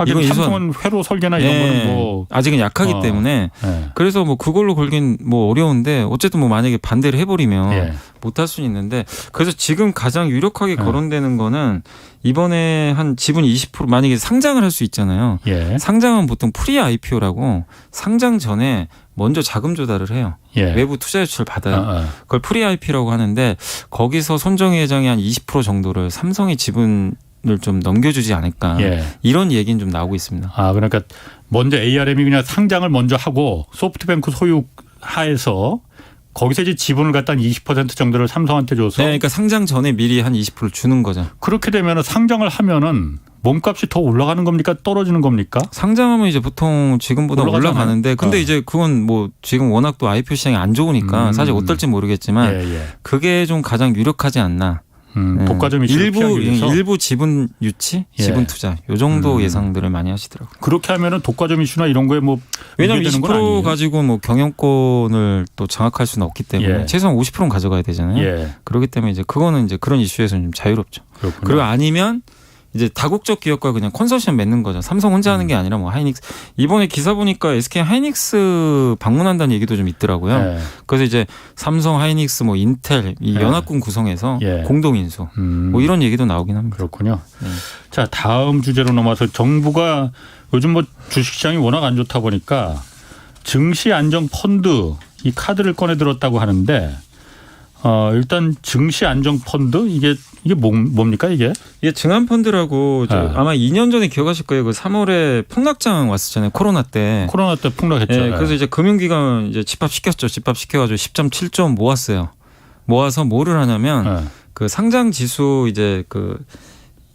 이건 삼성은 회로 설계나 이런 거는 뭐 아직은 약하기 때문에 그래서 뭐 그걸로 걸긴 뭐 어려운데 어쨌든 뭐 만약에 반대를 해버리면 못할 수는 있는데 그래서 지금 가장 유력하게 거론되는 거는 이번에 한 지분 20% 만약에 상장을 할 수 있잖아요. 상장은 보통 프리 IPO라고 상장 전에 먼저 자금 조달을 해요. 외부 투자 유치를 받아요. 그걸 프리 IPO라고 하는데 거기서 손정희 회장이 한 20% 정도를 삼성의 지분을 좀 넘겨주지 않을까 이런 얘기는 좀 나오고 있습니다. 그러니까 먼저 ARM이 그냥 상장을 먼저 하고 소프트뱅크 소유 하에서 거기서 이제 지분을 갖다 한 20% 정도를 삼성한테 줘서 그러니까 상장 전에 미리 한 20% 주는 거죠. 그렇게 되면 상장을 하면은 몸값이 더 올라가는 겁니까? 떨어지는 겁니까? 상장하면 이제 보통 지금보다 올라가는데 근데 이제 그건 뭐 지금 워낙 또 IPO 시장이 안 좋으니까 사실 어떨지 모르겠지만 그게 좀 가장 유력하지 않나. 독과점 이슈를 피하기 위해서 일부 지분 유치, 예. 지분 투자 요 정도 예상들을 많이 하시더라고요. 그렇게 하면은 독과점 이슈나 이런 거에 뭐 왜냐하면 위배되는 건 20% 아니에요? 가지고 뭐 경영권을 또 장악할 수는 없기 때문에 예. 최소한 50%는 가져가야 되잖아요. 예. 그렇기 때문에 이제 그거는 이제 그런 이슈에서는 좀 자유롭죠. 그렇군요. 그리고 아니면 이제 다국적 기업과 그냥 컨소시엄 맺는 거죠. 삼성 혼자 하는 게 아니라 뭐 하이닉스 이번에 기사 보니까 SK 하이닉스 방문한다는 얘기도 좀 있더라고요. 예. 그래서 이제 삼성, 하이닉스, 뭐 인텔 이 예. 연합군 구성해서 예. 공동 인수 뭐 이런 얘기도 나오긴 합니다. 그렇군요. 네. 자, 다음 주제로 넘어서 정부가 요즘 뭐 주식시장이 워낙 안 좋다 보니까 증시 안정 펀드 이 카드를 꺼내 들었다고 하는데 일단 증시 안정 펀드 이게 뭡니까 이게? 이게 증안펀드라고 네. 아마 2년 전에 기억하실 거예요. 그 3월에 폭락장 왔었잖아요. 코로나 때. 코로나 때 폭락했죠. 네, 그래서 이제 금융기관 이제 집합시켰죠. 집합시켜가지고 10.7조 원 모았어요. 모아서 뭐를 하냐면 네. 그 상장 지수 이제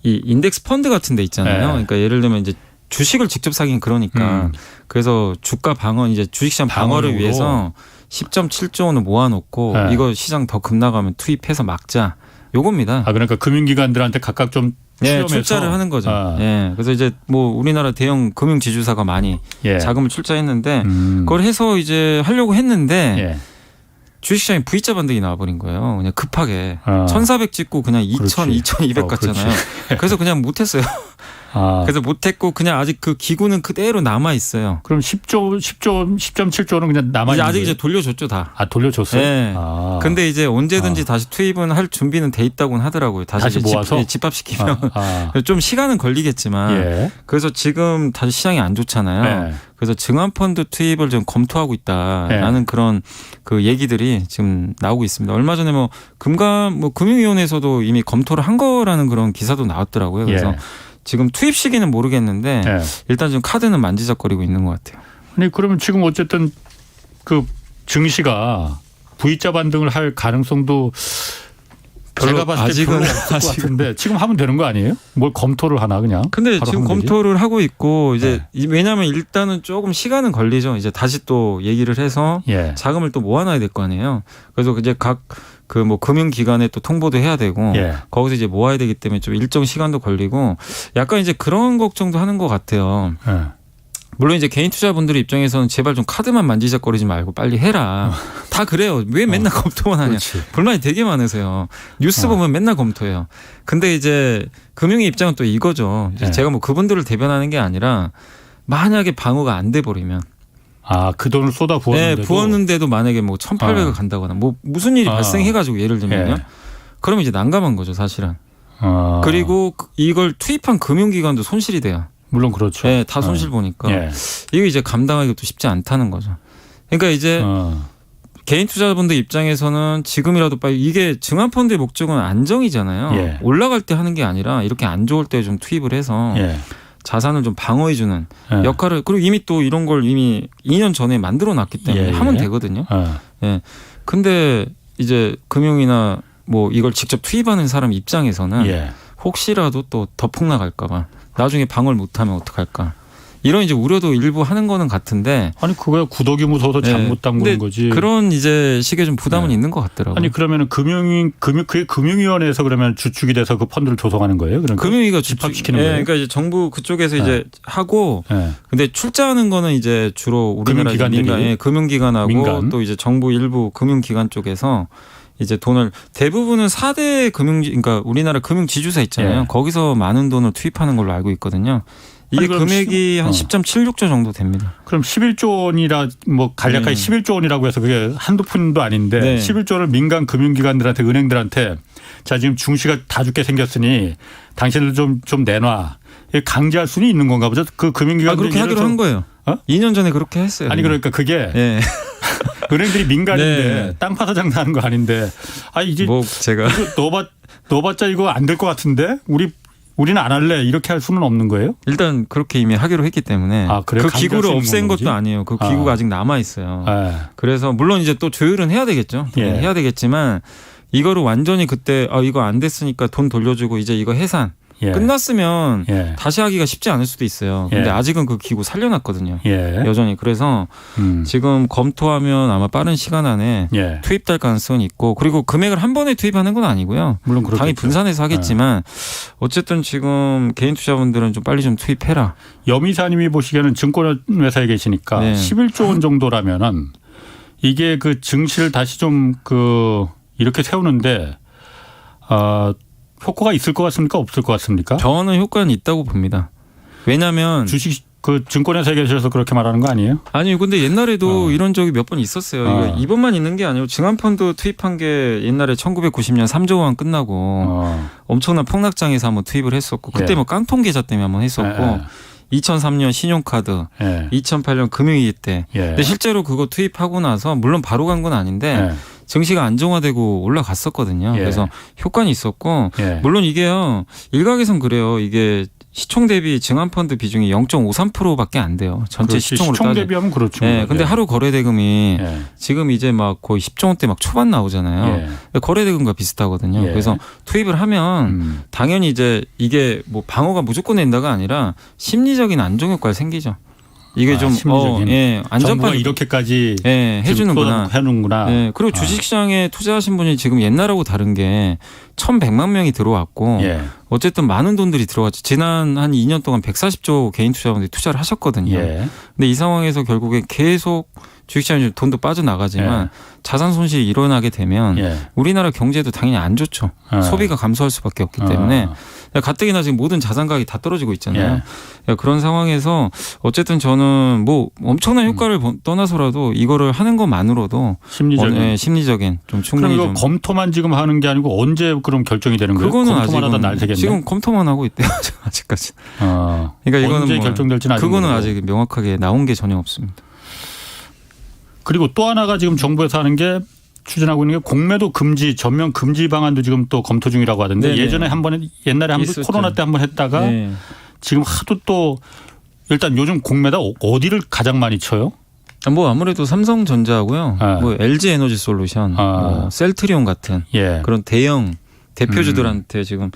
이 인덱스 펀드 같은 데 있잖아요. 네. 그러니까 예를 들면 이제 주식을 직접 사긴 그러니까 그래서 주가 방어 이제 주식시장 방어를 방어용으로. 위해서 10.7조 원을 모아놓고 네. 이거 시장 더 급나가면 투입해서 막자. 요겁니다. 아 그러니까 금융기관들한테 각각 좀 네, 수렴해서 출자를 하는 거죠. 아. 예. 그래서 이제 뭐 우리나라 대형 금융 지주사가 많이 예. 자금을 출자했는데 음. 그걸 해서 이제 하려고 했는데 예. 주식시장에 V자 반등이 나와버린 거예요. 그냥 급하게 1,400 찍고 그냥 2,000, 그렇지. 2,200 갔잖아요. 그래서 그냥 못했어요. 아. 그래서 못했고 그냥 아직 그 기구는 그대로 남아 있어요. 그럼 10.7조는 그냥 남아 이제 있는 아직 거예요? 이제 돌려줬죠 다. 아 돌려줬어요? 네. 아. 근데 이제 언제든지 다시 투입은 할 준비는 돼 있다고는 하더라고요. 다시 이제 모아서? 집합시키면 아. 좀 시간은 걸리겠지만 예. 그래서 지금 다시 시장이 안 좋잖아요. 네. 그래서 증안펀드 투입을 좀 검토하고 있다라는 그런 그 얘기들이 지금 나오고 있습니다. 얼마 전에 뭐 금융위원회에서도 이미 검토를 한 거라는 그런 기사도 나왔더라고요. 그래서 예. 지금 투입 시기는 모르겠는데 예. 일단 좀 카드는 만지작거리고 있는 것 같아요. 아니 그러면 지금 어쨌든 그 증시가 V자 반등을 할 가능성도 제가 봤을 때 아직은 별로 없을 것 같은데 지금 하면 되는 거 아니에요? 뭘 검토를 하나 그냥? 근데 바로 지금 하면 되지? 검토를 하고 있고 이제 네. 왜냐하면 일단은 조금 시간은 걸리죠. 이제 다시 또 얘기를 해서 예. 자금을 또 모아놔야 될 거 아니에요. 그래서 이제 각 그 뭐 금융기관에 또 통보도 해야 되고 예. 거기서 이제 모아야 되기 때문에 좀 일정 시간도 걸리고 약간 이제 그런 걱정도 하는 것 같아요. 예. 물론 이제 개인 투자분들 입장에서는 제발 좀 카드만 만지작거리지 말고 빨리 해라. 다 그래요. 왜 맨날 검토만 하냐. 그렇지. 불만이 되게 많으세요. 뉴스 보면 맨날 검토해요. 근데 이제 금융의 입장은 또 이거죠. 이제 네. 제가 뭐 그분들을 대변하는 게 아니라 만약에 방어가 안 돼 버리면 아, 그 돈을 쏟아 부었는데도. 네, 부었는데도 만약에 뭐 1,800을 간다거나 뭐 무슨 일이 발생해가지고 예를 들면요. 예. 그러면 이제 난감한 거죠, 사실은. 아. 그리고 이걸 투입한 금융기관도 손실이 돼요. 물론 그렇죠. 네, 다 손실 보니까 예. 이거 이제 감당하기도 쉽지 않다는 거죠. 그러니까 이제 개인 투자자분들 입장에서는 지금이라도 빨리 이게 증안펀드의 목적은 안정이잖아요. 예. 올라갈 때 하는 게 아니라 이렇게 안 좋을 때 좀 투입을 해서 예. 자산을 좀 방어해주는 예. 역할을 그리고 이미 또 이런 걸 이미 2년 전에 만들어 놨기 때문에 예, 하면 예. 되거든요. 아. 예. 근데 이제 금융이나 뭐 이걸 직접 투입하는 사람 입장에서는 예. 혹시라도 또 더 폭락할까봐 나중에 방어를 못하면 어떡할까 이런 이제 우려도 일부 하는 거는 같은데 아니 그거야 구더기 무서워서 네. 잠 못 담그는 근데 거지. 그런 이제 식의 좀 부담은 네. 있는 것 같더라고요. 아니 그러면은 그게 금융위원회에서 그러면 주축이 돼서 그 펀드를 조성하는 거예요? 그러니까 금융위가 집합시키는 예, 거예요? 그러니까 이제 정부 그쪽에서 네. 이제 하고 예. 근데 출자하는 거는 이제 주로 우리나라 금융기관들이? 민간, 예, 금융기관하고 민간? 또 이제 정부 일부 금융기관 쪽에서 이제 돈을 대부분은 4대 그러니까 우리나라 금융지주사 있잖아요. 예. 거기서 많은 돈을 투입하는 걸로 알고 있거든요. 이게 아니, 그럼 금액이 한 10.76조 정도 됩니다. 그럼 11조 원이라 뭐 간략하게 네. 11조 원이라고 해서 그게 한두 푼도 아닌데 네. 11조를 민간 금융기관들한테 은행들한테 자 지금 중시가 다 죽게 생겼으니 당신들 좀 내놔. 이게 강제할 수는 있는 건가 보죠. 그 금융기관들이 그렇게 하기로 한 거예요. 2년 전에 그렇게 했어요. 아니 그러니까 그게 예. 은행들이 민간인데 네. 땅 파서 장사하는 거 아닌데 아 이제 뭐 제가 넣어봤자 이거 안 될 것 같은데 우리는 안 할래 이렇게 할 수는 없는 거예요? 일단 그렇게 이미 하기로 했기 때문에 아, 그래요? 그 강제할 기구를 수 있는 없앤 거지? 것도 아니에요. 그 기구가 아직 남아 있어요. 예. 그래서 물론 이제 또 조율은 해야 되겠죠. 예. 해야 되겠지만 이거를 완전히 그때 이거 안 됐으니까 돈 돌려주고 이제 이거 해산 예. 끝났으면 예. 다시 하기가 쉽지 않을 수도 있어요. 근데 예. 아직은 그 기구 살려놨거든요. 예. 여전히. 그래서 지금 검토하면 아마 빠른 시간 안에 예. 투입될 가능성은 있고 그리고 금액을 한 번에 투입하는 건 아니고요. 물론 그렇겠죠. 당연히 분산해서 하겠지만 어쨌든 지금 개인 투자분들은 좀 빨리 좀 투입해라. 염 이사님이 보시기에는 증권회사에 계시니까 네. 11조 원 정도라면은 이게 그 증시를 다시 좀 이렇게 세우는데 효과가 있을 것 같습니까? 없을 것 같습니까? 저는 효과는 있다고 봅니다. 왜냐하면 주식 증권회사에 계셔서 그렇게 말하는 거 아니에요? 아니 근데 옛날에도 이런 적이 몇 번 있었어요. 이거 이번만 있는 게 아니고 증안펀드 투입한 게 옛날에 1990년 3조 원 끝나고 엄청난 폭락장에서 한번 투입을 했었고 그때 예. 뭐 깡통 계좌 때문에 한번 했었고 2003년 신용카드, 예. 2008년 금융위기 때. 예. 근데 실제로 그거 투입하고 나서 물론 바로 간 건 아닌데 예. 증시가 안정화되고 올라갔었거든요. 예. 그래서 효과는 있었고 예. 물론 이게요. 일각에선 그래요. 이게 시총 대비 증안펀드 비중이 0.53%밖에 안 돼요. 전체 그렇지. 시총으로 시총 따져. 대비하면 그렇죠. 네, 근데 하루 거래 대금이 예. 지금 이제 막 거의 10조 원대 막 초반 나오잖아요. 예. 거래 대금과 비슷하거든요. 예. 그래서 투입을 하면 당연히 이제 이게 뭐 방어가 무조건 된다가 아니라 심리적인 안정 효과가 생기죠. 이게 좀 심리적인. 정부가 안전판 이렇게까지 예, 해주는구나. 해주는구나. 예, 그리고 주식시장에 투자하신 분이 지금 옛날하고 다른 게 1,100만 명이 들어왔고 예. 어쨌든 많은 돈들이 들어왔죠. 지난 한 2년 동안 140조 개인 투자분들이 투자를 하셨거든요. 예. 근데 이 상황에서 결국에 계속 주식시장에 돈도 빠져나가지만 예. 자산 손실이 일어나게 되면 예. 우리나라 경제도 당연히 안 좋죠. 소비가 감소할 수밖에 없기 때문에 가뜩이나 지금 모든 자산 가격이 다 떨어지고 있잖아요. 그런 상황에서 어쨌든 저는 뭐 엄청난 효과를 떠나서라도 이거를 하는 것만으로도 심리적인 좀 충분히 그럼 이거 검토만 지금 하는 게 아니고 언제 그럼 결정이 되는 거예요? 그거는 검토만 하다 날 새겠네. 지금 검토만 하고 있대요. 아직까지. 그러니까 이거는 언제 결정될지는 아직 그거는 모르고. 아직 명확하게 나온 게 전혀 없습니다. 그리고 또 하나가 지금 정부에서 하는 게 추진하고 있는 게 공매도 금지 전면 금지 방안도 지금 또 검토 중이라고 하던데 네네. 예전에 옛날에 한번 있었죠. 코로나 때 한번 했다가 네. 지금 하도 또 일단 요즘 공매다 어디를 가장 많이 쳐요? 뭐 아무래도 삼성전자하고요. 뭐 LG 에너지 솔루션, 뭐 셀트리온 같은 예. 그런 대형 대표주들한테 지금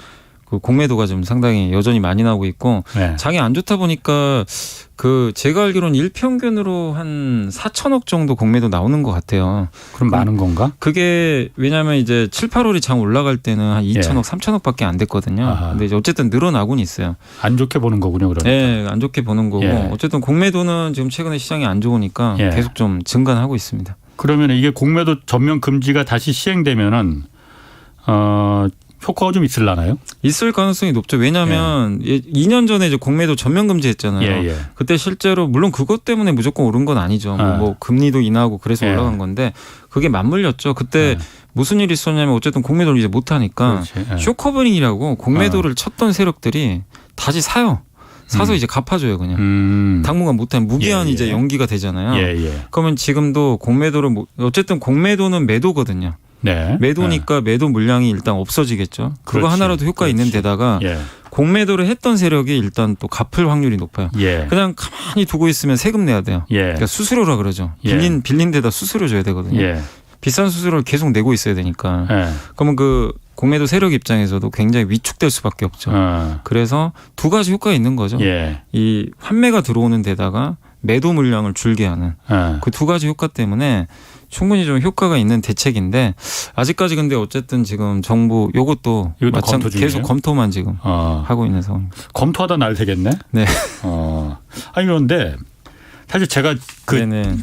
그 공매도가 좀 상당히 여전히 많이 나오고 있고 네. 장이 안 좋다 보니까 그 제가 알기로는 일평균으로 한 4천억 정도 공매도 나오는 것 같아요. 그럼 많은 건가? 그게 왜냐하면 이제 7, 8월이 장 올라갈 때는 한 2천억, 3천억밖에 안 됐거든요. 아하. 근데 이제 어쨌든 늘어나곤 있어요. 안 좋게 보는 거군요, 그러면. 네, 안 좋게 보는 거고 예. 어쨌든 공매도는 지금 최근에 시장이 안 좋으니까 예. 계속 좀 증가하고 있습니다. 그러면 이게 공매도 전면 금지가 다시 시행되면은 효과가 좀 있을라나요? 있을 가능성이 높죠. 왜냐하면 2년 전에 이제 공매도 전면 금지했잖아요. 예. 그때 실제로 물론 그것 때문에 무조건 오른 건 아니죠. 뭐 금리도 인하하고 그래서 예. 올라간 건데 그게 맞물렸죠. 그때 무슨 일이 있었냐면 어쨌든 공매도를 이제 못 하니까 쇼커버링이라고 공매도를 쳤던 세력들이 다시 사요. 사서 이제 갚아줘요 그냥. 당분간 못하면 무기한 이제 연기가 되잖아요. 그러면 지금도 공매도를 어쨌든 공매도는 매도거든요. 네. 매도니까 매도 물량이 일단 없어지겠죠. 그거 그렇지. 하나라도 효과 있는 데다가 공매도를 했던 세력이 일단 또 갚을 확률이 높아요. 그냥 가만히 두고 있으면 세금 내야 돼요. 그러니까 수수료라 그러죠. 빌린 데다 수수료 줘야 되거든요. 비싼 수수료를 계속 내고 있어야 되니까. 그러면 그 공매도 세력 입장에서도 굉장히 위축될 수밖에 없죠. 그래서 두 가지 효과가 있는 거죠. 이 환매가 들어오는 데다가 매도 물량을 줄게 하는 그 두 가지 효과 때문에 충분히 좀 효과가 있는 대책인데 아직까지 근데 어쨌든 지금 정부 이것도 계속 검토만 지금 하고 있는 상황입니다. 검토하다 날 새겠네. 네. 아니 그런데 사실 제가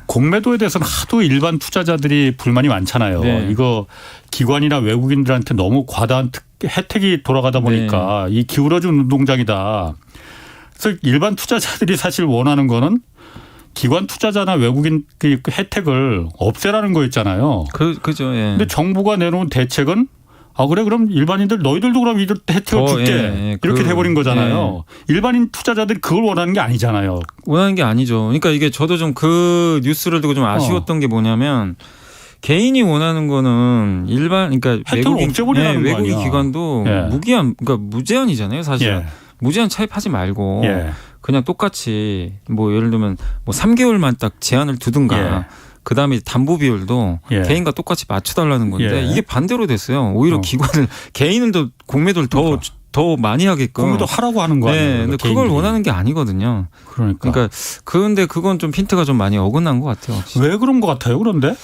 공매도에 대해서는 하도 일반 투자자들이 불만이 많잖아요. 네. 이거 기관이나 외국인들한테 너무 과다한 혜택이 돌아가다 보니까 이 기울어진 운동장이다. 그래서 일반 투자자들이 사실 원하는 거는 기관 투자자나 외국인 그 혜택을 없애라는 거였잖아요. 그죠. 예. 근데 정부가 내놓은 대책은 그래 그럼 일반인들 너희들도 그럼 이들 혜택을 줄게 이렇게 돼버린 거잖아요. 일반인 투자자들이 그걸 원하는 게 아니잖아요. 원하는 게 아니죠. 그러니까 이게 저도 좀 그 뉴스를 두고 좀 아쉬웠던 게 뭐냐면 개인이 원하는 거는 그러니까 혜택을 없애버리라는 거 아니야. 외국인 기관도 무기한 그러니까 무제한이잖아요. 사실 무제한 차입하지 말고 그냥 똑같이 뭐 예를 들면 뭐 3개월만 딱 제한을 두든가. 그다음에 담보 비율도 개인과 똑같이 맞춰달라는 건데 이게 반대로 됐어요. 오히려 기관을 개인은 더 공매도를 더 더 많이 하게끔. 공매도 하라고 하는 거 아니에요? 네, 근데 그걸 개인들이. 원하는 게 아니거든요. 그러니까 근데 그건 좀 핀트가 좀 많이 어긋난 것 같아요. 확실히. 왜 그런 것 같아요? 그런데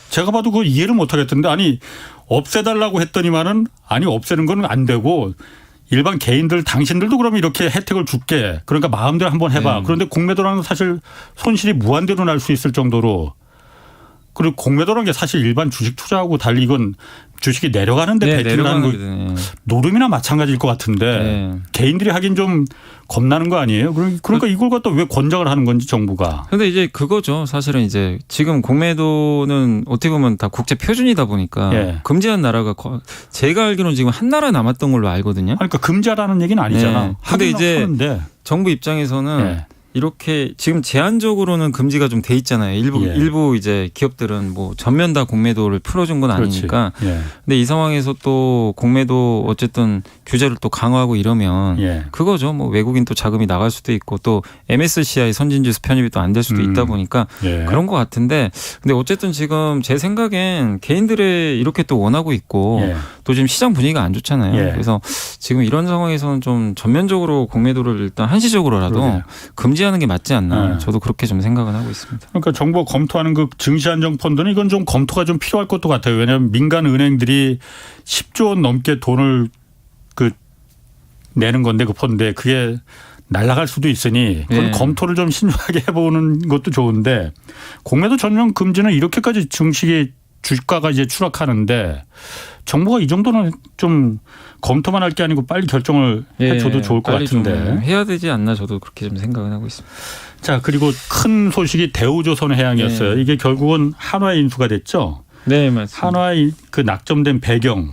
제가 봐도 그 이해를 못 하겠던데 아니 없애달라고 했더니만은 아니 없애는 건 안 되고 일반 개인들 당신들도 그러면 이렇게 혜택을 줄게. 그러니까 마음대로 한번 해봐. 네. 그런데 공매도라는 건 사실 손실이 무한대로 날 수 있을 정도로 그리고 공매도라는 게 사실 일반 주식 투자하고 달리 이건 주식이 내려가는데 네, 베팅을 하는 거 내려가는 게, 노름이나 마찬가지일 것 같은데 네. 개인들이 하긴 좀 겁나는 거 아니에요? 그러니까 이걸 갖다 왜 권장을 하는 건지 정부가. 근데 이제 그거죠. 사실은 이제 지금 공매도는 어떻게 보면 다 국제 표준이다 보니까 예. 금지한 나라가 제가 알기로는 지금 한 나라 남았던 걸로 알거든요. 그러니까 금지하라는 얘기는 아니잖아. 네. 근데 이제 하는데. 정부 입장에서는 예. 이렇게 지금 제한적으로는 금지가 좀 돼 있잖아요. 일부 이제 기업들은 뭐 전면 다 공매도를 풀어준 건 아니니까. 예. 근데 이 상황에서 또 공매도 어쨌든 규제를 또 강화하고 이러면 예. 그거죠. 뭐 외국인 또 자금이 나갈 수도 있고 또 MSCI 선진지수 편입이 또 안 될 수도 있다 보니까 예. 그런 것 같은데 근데 어쨌든 지금 제 생각엔 개인들의 이렇게 또 원하고 있고 예. 또 지금 시장 분위기가 안 좋잖아요. 예. 그래서 지금 이런 상황에서는 좀 전면적으로 공매도를 일단 한시적으로라도 그러게요. 금지하는 게 맞지 않나. 네. 저도 그렇게 좀 생각은 하고 있습니다. 그러니까 정부가 검토하는 그 증시안정펀드는 이건 좀 검토가 좀 필요할 것도 같아요. 왜냐하면 민간 은행들이 10조 원 넘게 돈을 그 내는 건데 그 펀드에 그게 날아갈 수도 있으니 그건 예. 검토를 좀 신중하게 해보는 것도 좋은데 공매도 전면 금지는 이렇게까지 증시 주가가 이제 추락하는데 정부가 이 정도는 좀 검토만 할 게 아니고 빨리 결정을 해줘도 좋을 것 빨리 좀 같은데. 해야 되지 않나 저도 그렇게 좀 생각은 하고 있습니다. 자 그리고 큰 소식이 대우조선해양이었어요. 네. 이게 결국은 한화에 인수가 됐죠. 네, 맞습니다. 한화의 그 낙점된 배경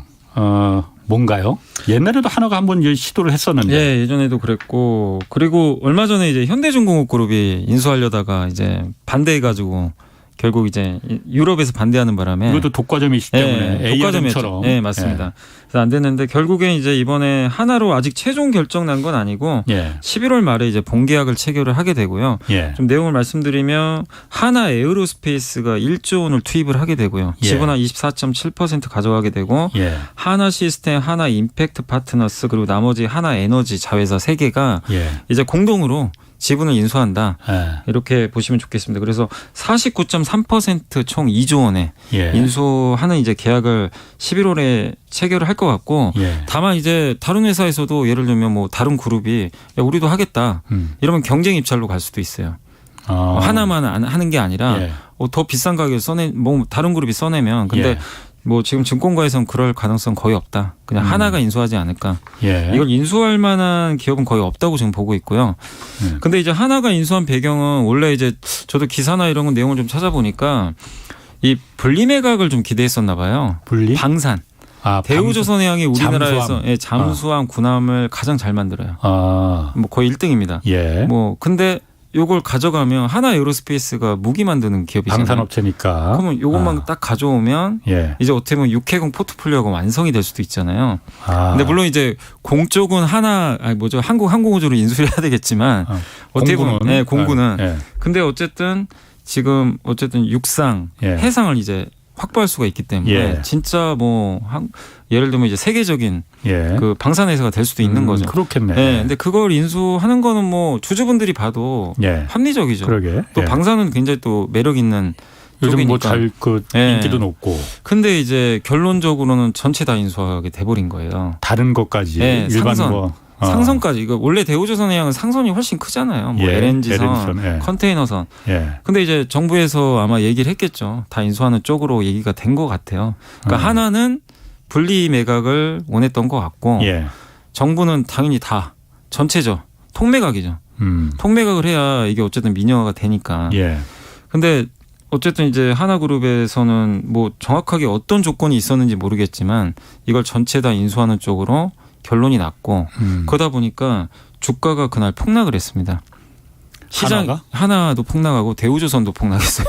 뭔가요? 옛날에도 한화가 한번 시도를 했었는데. 예, 예전에도 그랬고 그리고 얼마 전에 이제 현대중공업그룹이 인수하려다가 이제 반대해가지고 결국 이제 유럽에서 반대하는 바람에 이것도 독과점이기 때문에 독과점이었죠. 네, 맞습니다. 그래서 안 됐는데 결국에 이제 이번에 하나로 아직 최종 결정 난 건 아니고 예. 11월 말에 이제 본계약을 체결을 하게 되고요. 예. 좀 내용을 말씀드리면 하나 에어로스페이스가 1조 원을 투입을 하게 되고요. 예. 지분 한 24.7% 가져가게 되고 예. 하나 시스템, 하나 임팩트 파트너스 그리고 나머지 하나 에너지 자회사 3개가 예. 이제 공동으로 지분을 인수한다. 예. 이렇게 보시면 좋겠습니다. 그래서 49.3%총 2조 원에 예. 인수하는 이제 계약을 11월에 체결을 할 것 같고 예. 다만 이제 다른 회사에서도 예를 들면 뭐 다른 그룹이 야, 우리도 하겠다. 이러면 경쟁 입찰로 갈 수도 있어요. 하나만 하는 게 아니라 예. 더 비싼 가격에 뭐 다른 그룹이 써내면 근데 예. 뭐 지금 증권가에서는 그럴 가능성 거의 없다. 그냥 하나가 인수하지 않을까. 예. 이걸 인수할 만한 기업은 거의 없다고 지금 보고 있고요. 근데 이제 하나가 인수한 배경은 원래 이제 저도 기사나 이런 건 내용을 좀 찾아보니까 이 분리매각을 좀 기대했었나 봐요. 분리? 방산. 대우조선해양이 우리나라에서 잠수함 군함을 가장 잘 만들어요. 뭐 거의 1등입니다. 예. 뭐 근데 요걸 가져가면 하나 에어로스페이스가 무기 만드는 기업이잖아요. 방산업체니까. 그러면 요것만 딱 가져오면 예. 이제 어떻게 보면 육해공 포트폴리오가 완성이 될 수도 있잖아요. 아. 근데 물론 이제 공 쪽은 한국항공우주로 인수를 해야 되겠지만 어떻게 보면 공군은. 예. 근데 어쨌든 지금 육상, 예. 해상을 이제 확보할 수가 있기 때문에 예. 진짜 뭐 예를 들면 이제 세계적인 예. 그 방산 회사가 될 수도 있는 거죠. 그렇겠네. 네, 근데 그걸 인수하는 거는 뭐 주주분들이 봐도 예. 합리적이죠. 그러게. 또 예. 방산은 굉장히 또 매력 있는 요즘 뭐 쪽이니까. 잘 예. 인기도 높고 근데 이제 결론적으로는 전체 다 인수하게 돼버린 거예요. 다른 것까지 네, 일반 상선. 뭐 상선까지. 이거 원래 대우조선해양은 상선이 훨씬 크잖아요. 뭐 예, LNG선, 예. 컨테이너선. 예. 근데 이제 정부에서 아마 얘기를 했겠죠. 다 인수하는 쪽으로 얘기가 된 것 같아요. 그러니까 하나는 분리 매각을 원했던 것 같고 예. 정부는 당연히 다 전체죠. 통매각이죠. 통매각을 해야 이게 어쨌든 민영화가 되니까. 예. 근데 어쨌든 이제 하나그룹에서는 뭐 정확하게 어떤 조건이 있었는지 모르겠지만 이걸 전체 다 인수하는 쪽으로 결론이 났고 그러다 보니까 주가가 그날 폭락을 했습니다. 하나도 폭락하고 대우조선도 폭락했어요.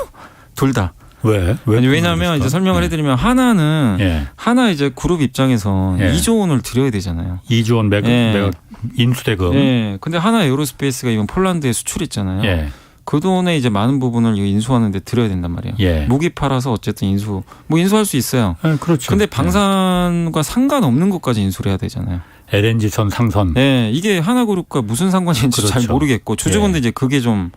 둘 다. 왜? 왜냐하면 이제 설명을 해드리면 하나는 예. 하나 이제 그룹 입장에서 예. 2조 원을 드려야 되잖아요. 2조 원 매각 예. 인수대금. 예. 근데 하나 에어로스페이스가 이번 폴란드에 수출했잖아요. 예. 그 돈의 이제 많은 부분을 인수하는데 들여야 된단 말이에요. 예. 무기 팔아서 어쨌든 인수할 수 있어요. 예, 그렇죠. 근데 방산과 상관없는 것까지 인수를 해야 되잖아요. LNG선 상선. 네, 이게 하나그룹과 무슨 상관이 있는지 그렇죠. 잘 모르겠고 주주분들 이제 그게 좀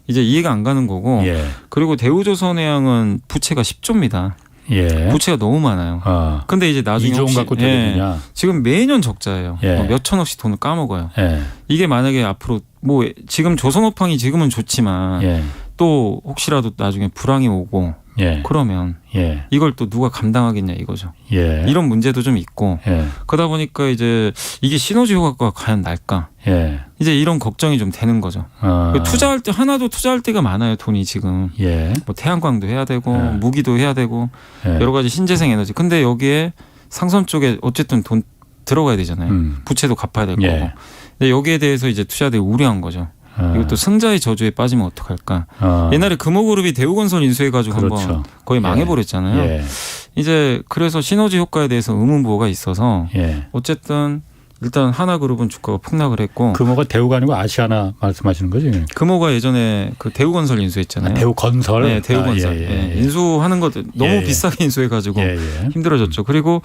이제 이해가 안 가는 거고. 예. 그리고 대우조선해양은 부채가 10조입니다. 예. 부채가 너무 많아요. 근데 이제 나중에 2조 원 혹시 갖고 되느냐. 지금 매년 적자예요. 예. 몇 천억씩 돈을 까먹어요. 예. 이게 만약에 앞으로 뭐 지금 조선업황이 지금은 좋지만 예. 또 혹시라도 나중에 불황이 오고 예. 그러면 예. 이걸 또 누가 감당하겠냐 이거죠. 예. 이런 문제도 좀 있고 예. 그러다 보니까 이제 이게 시너지 효과가 과연 날까? 예. 이제 이런 걱정이 좀 되는 거죠. 투자할 때 하나도 투자할 때가 많아요. 돈이 지금 예. 뭐 태양광도 해야 되고 예. 무기도 해야 되고 예. 여러 가지 신재생 에너지. 근데 여기에 상선 쪽에 어쨌든 돈 들어가야 되잖아요. 부채도 갚아야 될 거고. 예. 근데 여기에 대해서 이제 투자들이 우려한 거죠. 이것도 승자의 저주에 빠지면 어떡할까. 옛날에 금호그룹이 대우건설 인수해가지고 그렇죠. 한번 거의 망해버렸잖아요. 예. 이제 그래서 시너지 효과에 대해서 의문부호가 있어서 예. 어쨌든 일단 하나그룹은 주가가 폭락을 했고 금호가 대우가 아니고 아시아나 말씀하시는 거지? 금호가 예전에 그 대우건설 인수했잖아요. 대우건설? 네, 대우건설. 예. 인수하는 것도 너무 예. 비싸게 인수해가지고 예. 힘들어졌죠. 그리고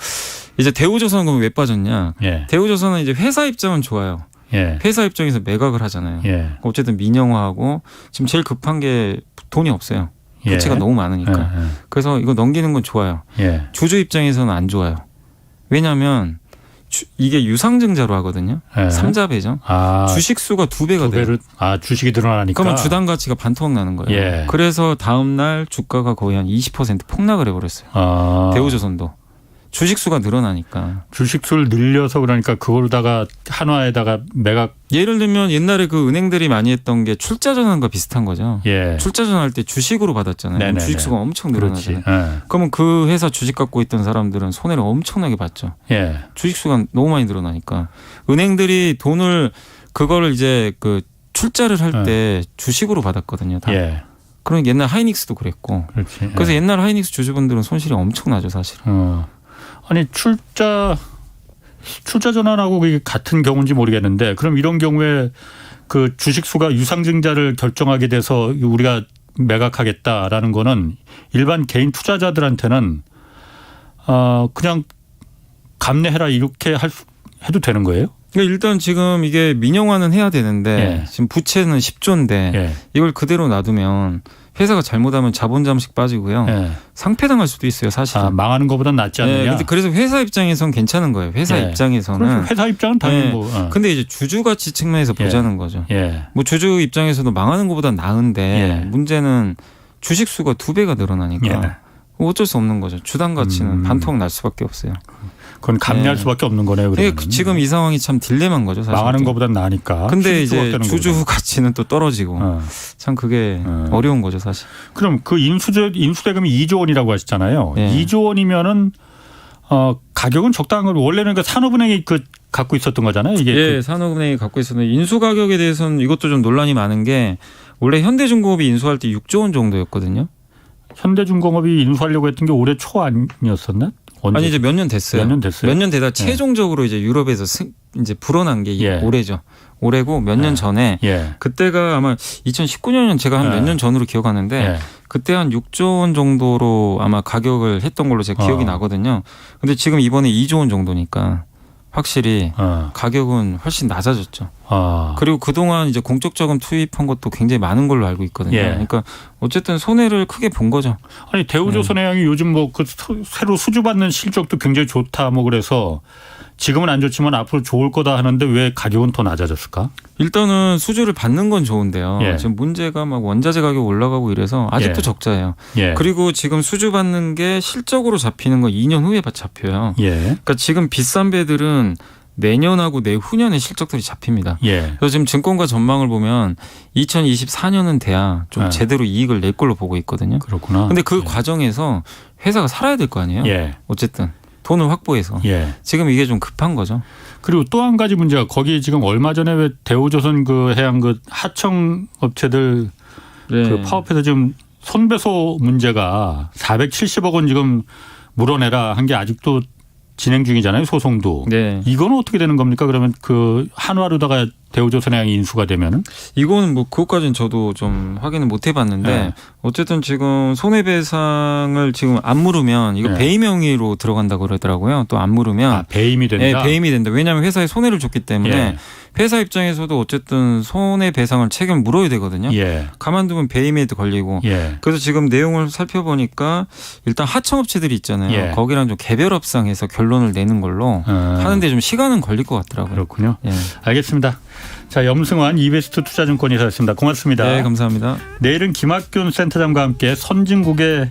이제 대우조선은 그럼 왜 빠졌냐? 예. 대우조선은 이제 회사 입장은 좋아요. 예. 회사 입장에서 매각을 하잖아요. 예. 어쨌든 민영화하고 지금 제일 급한 게 돈이 없어요. 부채가 예. 너무 많으니까. 예. 그래서 이거 넘기는 건 좋아요. 예. 주주 입장에서는 안 좋아요. 왜냐하면 이게 유상증자로 하거든요. 예. 삼자배죠. 주식 수가 2배가 돼요. 주식이 늘어나니까. 그러면 주당 가치가 반토막 나는 거예요. 예. 그래서 다음 날 주가가 거의 한 20% 폭락을 해버렸어요. 대우조선도. 주식 수가 늘어나니까. 주식 수를 늘려서 그러니까 그걸로다가 한화에다가 매각. 예를 들면 옛날에 그 은행들이 많이 했던 게 출자전환과 비슷한 거죠. 예. 출자전환할 때 주식으로 받았잖아요. 그럼 주식 수가 엄청 늘어나잖아요. 그러면 그 회사 주식 갖고 있던 사람들은 손해를 엄청나게 봤죠. 예. 주식 수가 너무 많이 늘어나니까 은행들이 돈을 그거를 이제 그 출자를 할 때 주식으로 받았거든요. 다. 예. 그러니까 옛날 하이닉스도 그랬고. 그렇지. 그래서 옛날 하이닉스 주주분들은 손실이 엄청나죠, 사실. 아니 출자 전환하고 그게 같은 경우인지 모르겠는데 그럼 이런 경우에 그 주식수가 유상증자를 결정하게 돼서 우리가 매각하겠다라는 거는 일반 개인 투자자들한테는 그냥 감내해라 이렇게 해도 되는 거예요? 그러니까 일단 지금 이게 민영화는 해야 되는데 지금 부채는 10조인데 이걸 그대로 놔두면 회사가 잘못하면 자본 잠식 빠지고요. 상폐당할 수도 있어요, 사실은. 망하는 것보단 낫지 않느냐. 근데 그래서 회사 입장에선 괜찮은 거예요. 회사 입장에서는. 회사 입장은 당연히 근데 이제 주주 가치 측면에서 보자는 거죠. 예. 뭐 주주 입장에서도 망하는 것보다 나은데 문제는 주식 수가 2배가 늘어나니까 어쩔 수 없는 거죠. 주당 가치는 반토막 날 수밖에 없어요. 그건 감내할 수밖에 없는 거네요. 지금 이 상황이 참 딜레마인 거죠. 사실. 망하는 것보단 나으니까. 근데 이제 주주 가치는 또 떨어지고 참 그게 어려운 거죠, 사실. 그럼 그 인수대금이 2조 원이라고 하셨잖아요. 2조 원이면은 가격은 적당한 걸 원래는 그 산업은행이 갖고 있었던 거잖아요. 이게 산업은행이 갖고 있었는데 인수 가격에 대해서는 이것도 좀 논란이 많은 게 원래 현대중공업이 인수할 때 6조 원 정도였거든요. 현대중공업이 인수하려고 했던 게 올해 초 아니었었나? 언제? 아니 이제 몇 년 됐어요. 몇 년 되다 최종적으로 이제 유럽에서 이제 불어난 게 올해죠. 올해고 몇 년 전에 그때가 아마 2019년 제가 한 몇 년 전으로 기억하는데 그때 한 6조 원 정도로 아마 가격을 했던 걸로 제가 기억이 나거든요. 근데 지금 이번에 2조 원 정도니까 확실히 가격은 훨씬 낮아졌죠. 그리고 그동안 이제 공적 자금 투입한 것도 굉장히 많은 걸로 알고 있거든요. 그러니까 어쨌든 손해를 크게 본 거죠. 아니 대우조선해양이 요즘 뭐 그 새로 수주받는 실적도 굉장히 좋다 뭐 그래서 지금은 안 좋지만 앞으로 좋을 거다 하는데 왜 가격은 더 낮아졌을까? 일단은 수주를 받는 건 좋은데요. 지금 문제가 막 원자재 가격 올라가고 이래서 아직도 적자예요. 그리고 지금 수주 받는 게 실적으로 잡히는 건 2년 후에 잡혀요. 그러니까 지금 비싼 배들은 내년하고 내후년에 실적들이 잡힙니다. 그래서 지금 증권가 전망을 보면 2024년은 돼야 좀 제대로 이익을 낼 걸로 보고 있거든요. 그렇구나. 근데 그 과정에서 회사가 살아야 될 거 아니에요. 어쨌든 돈을 확보해서. 지금 이게 좀 급한 거죠. 그리고 또 한 가지 문제가 거기 지금 얼마 전에 왜 대우조선 그 해양 그 하청 업체들 그 파업해서 지금 손배소 문제가 470억 원 지금 물어내라 한 게 아직도 진행 중이잖아요. 소송도. 네. 이거는 어떻게 되는 겁니까? 그러면 그 한화로다가 대우조선해양이 인수가 되면은? 이거는 뭐 그것까지는 저도 좀 확인을 못 해봤는데 네. 어쨌든 지금 손해배상을 지금 안 물으면 이거 네. 배임 명의로 들어간다고 그러더라고요. 또 안 물으면 배임이 된다. 네, 배임이 된다. 왜냐하면 회사에 손해를 줬기 때문에 예. 회사 입장에서도 어쨌든 손해배상을 책임을 물어야 되거든요. 예. 가만두면 배임에도 걸리고. 예. 그래서 지금 내용을 살펴보니까 일단 하청업체들이 있잖아요. 예. 거기랑 좀 개별 협상해서 결론을 내는 걸로 하는데 좀 시간은 걸릴 것 같더라고요. 그렇군요. 예. 알겠습니다. 자, 염승환 이베스트 투자증권이사였습니다. 고맙습니다. 네, 감사합니다. 내일은 김학균 센터장과 함께 선진국의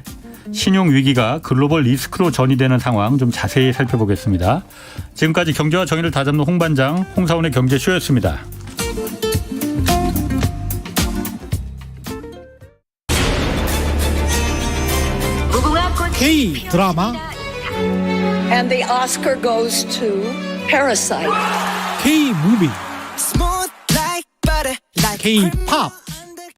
신용 위기가 글로벌 리스크로 전이되는 상황 좀 자세히 살펴보겠습니다. 지금까지 경제와 정의를 다잡는 홍반장 홍사원의 경제쇼였습니다. K 드라마 And the Oscar goes to Parasite. K 무비 Smooth like butter, like K 팝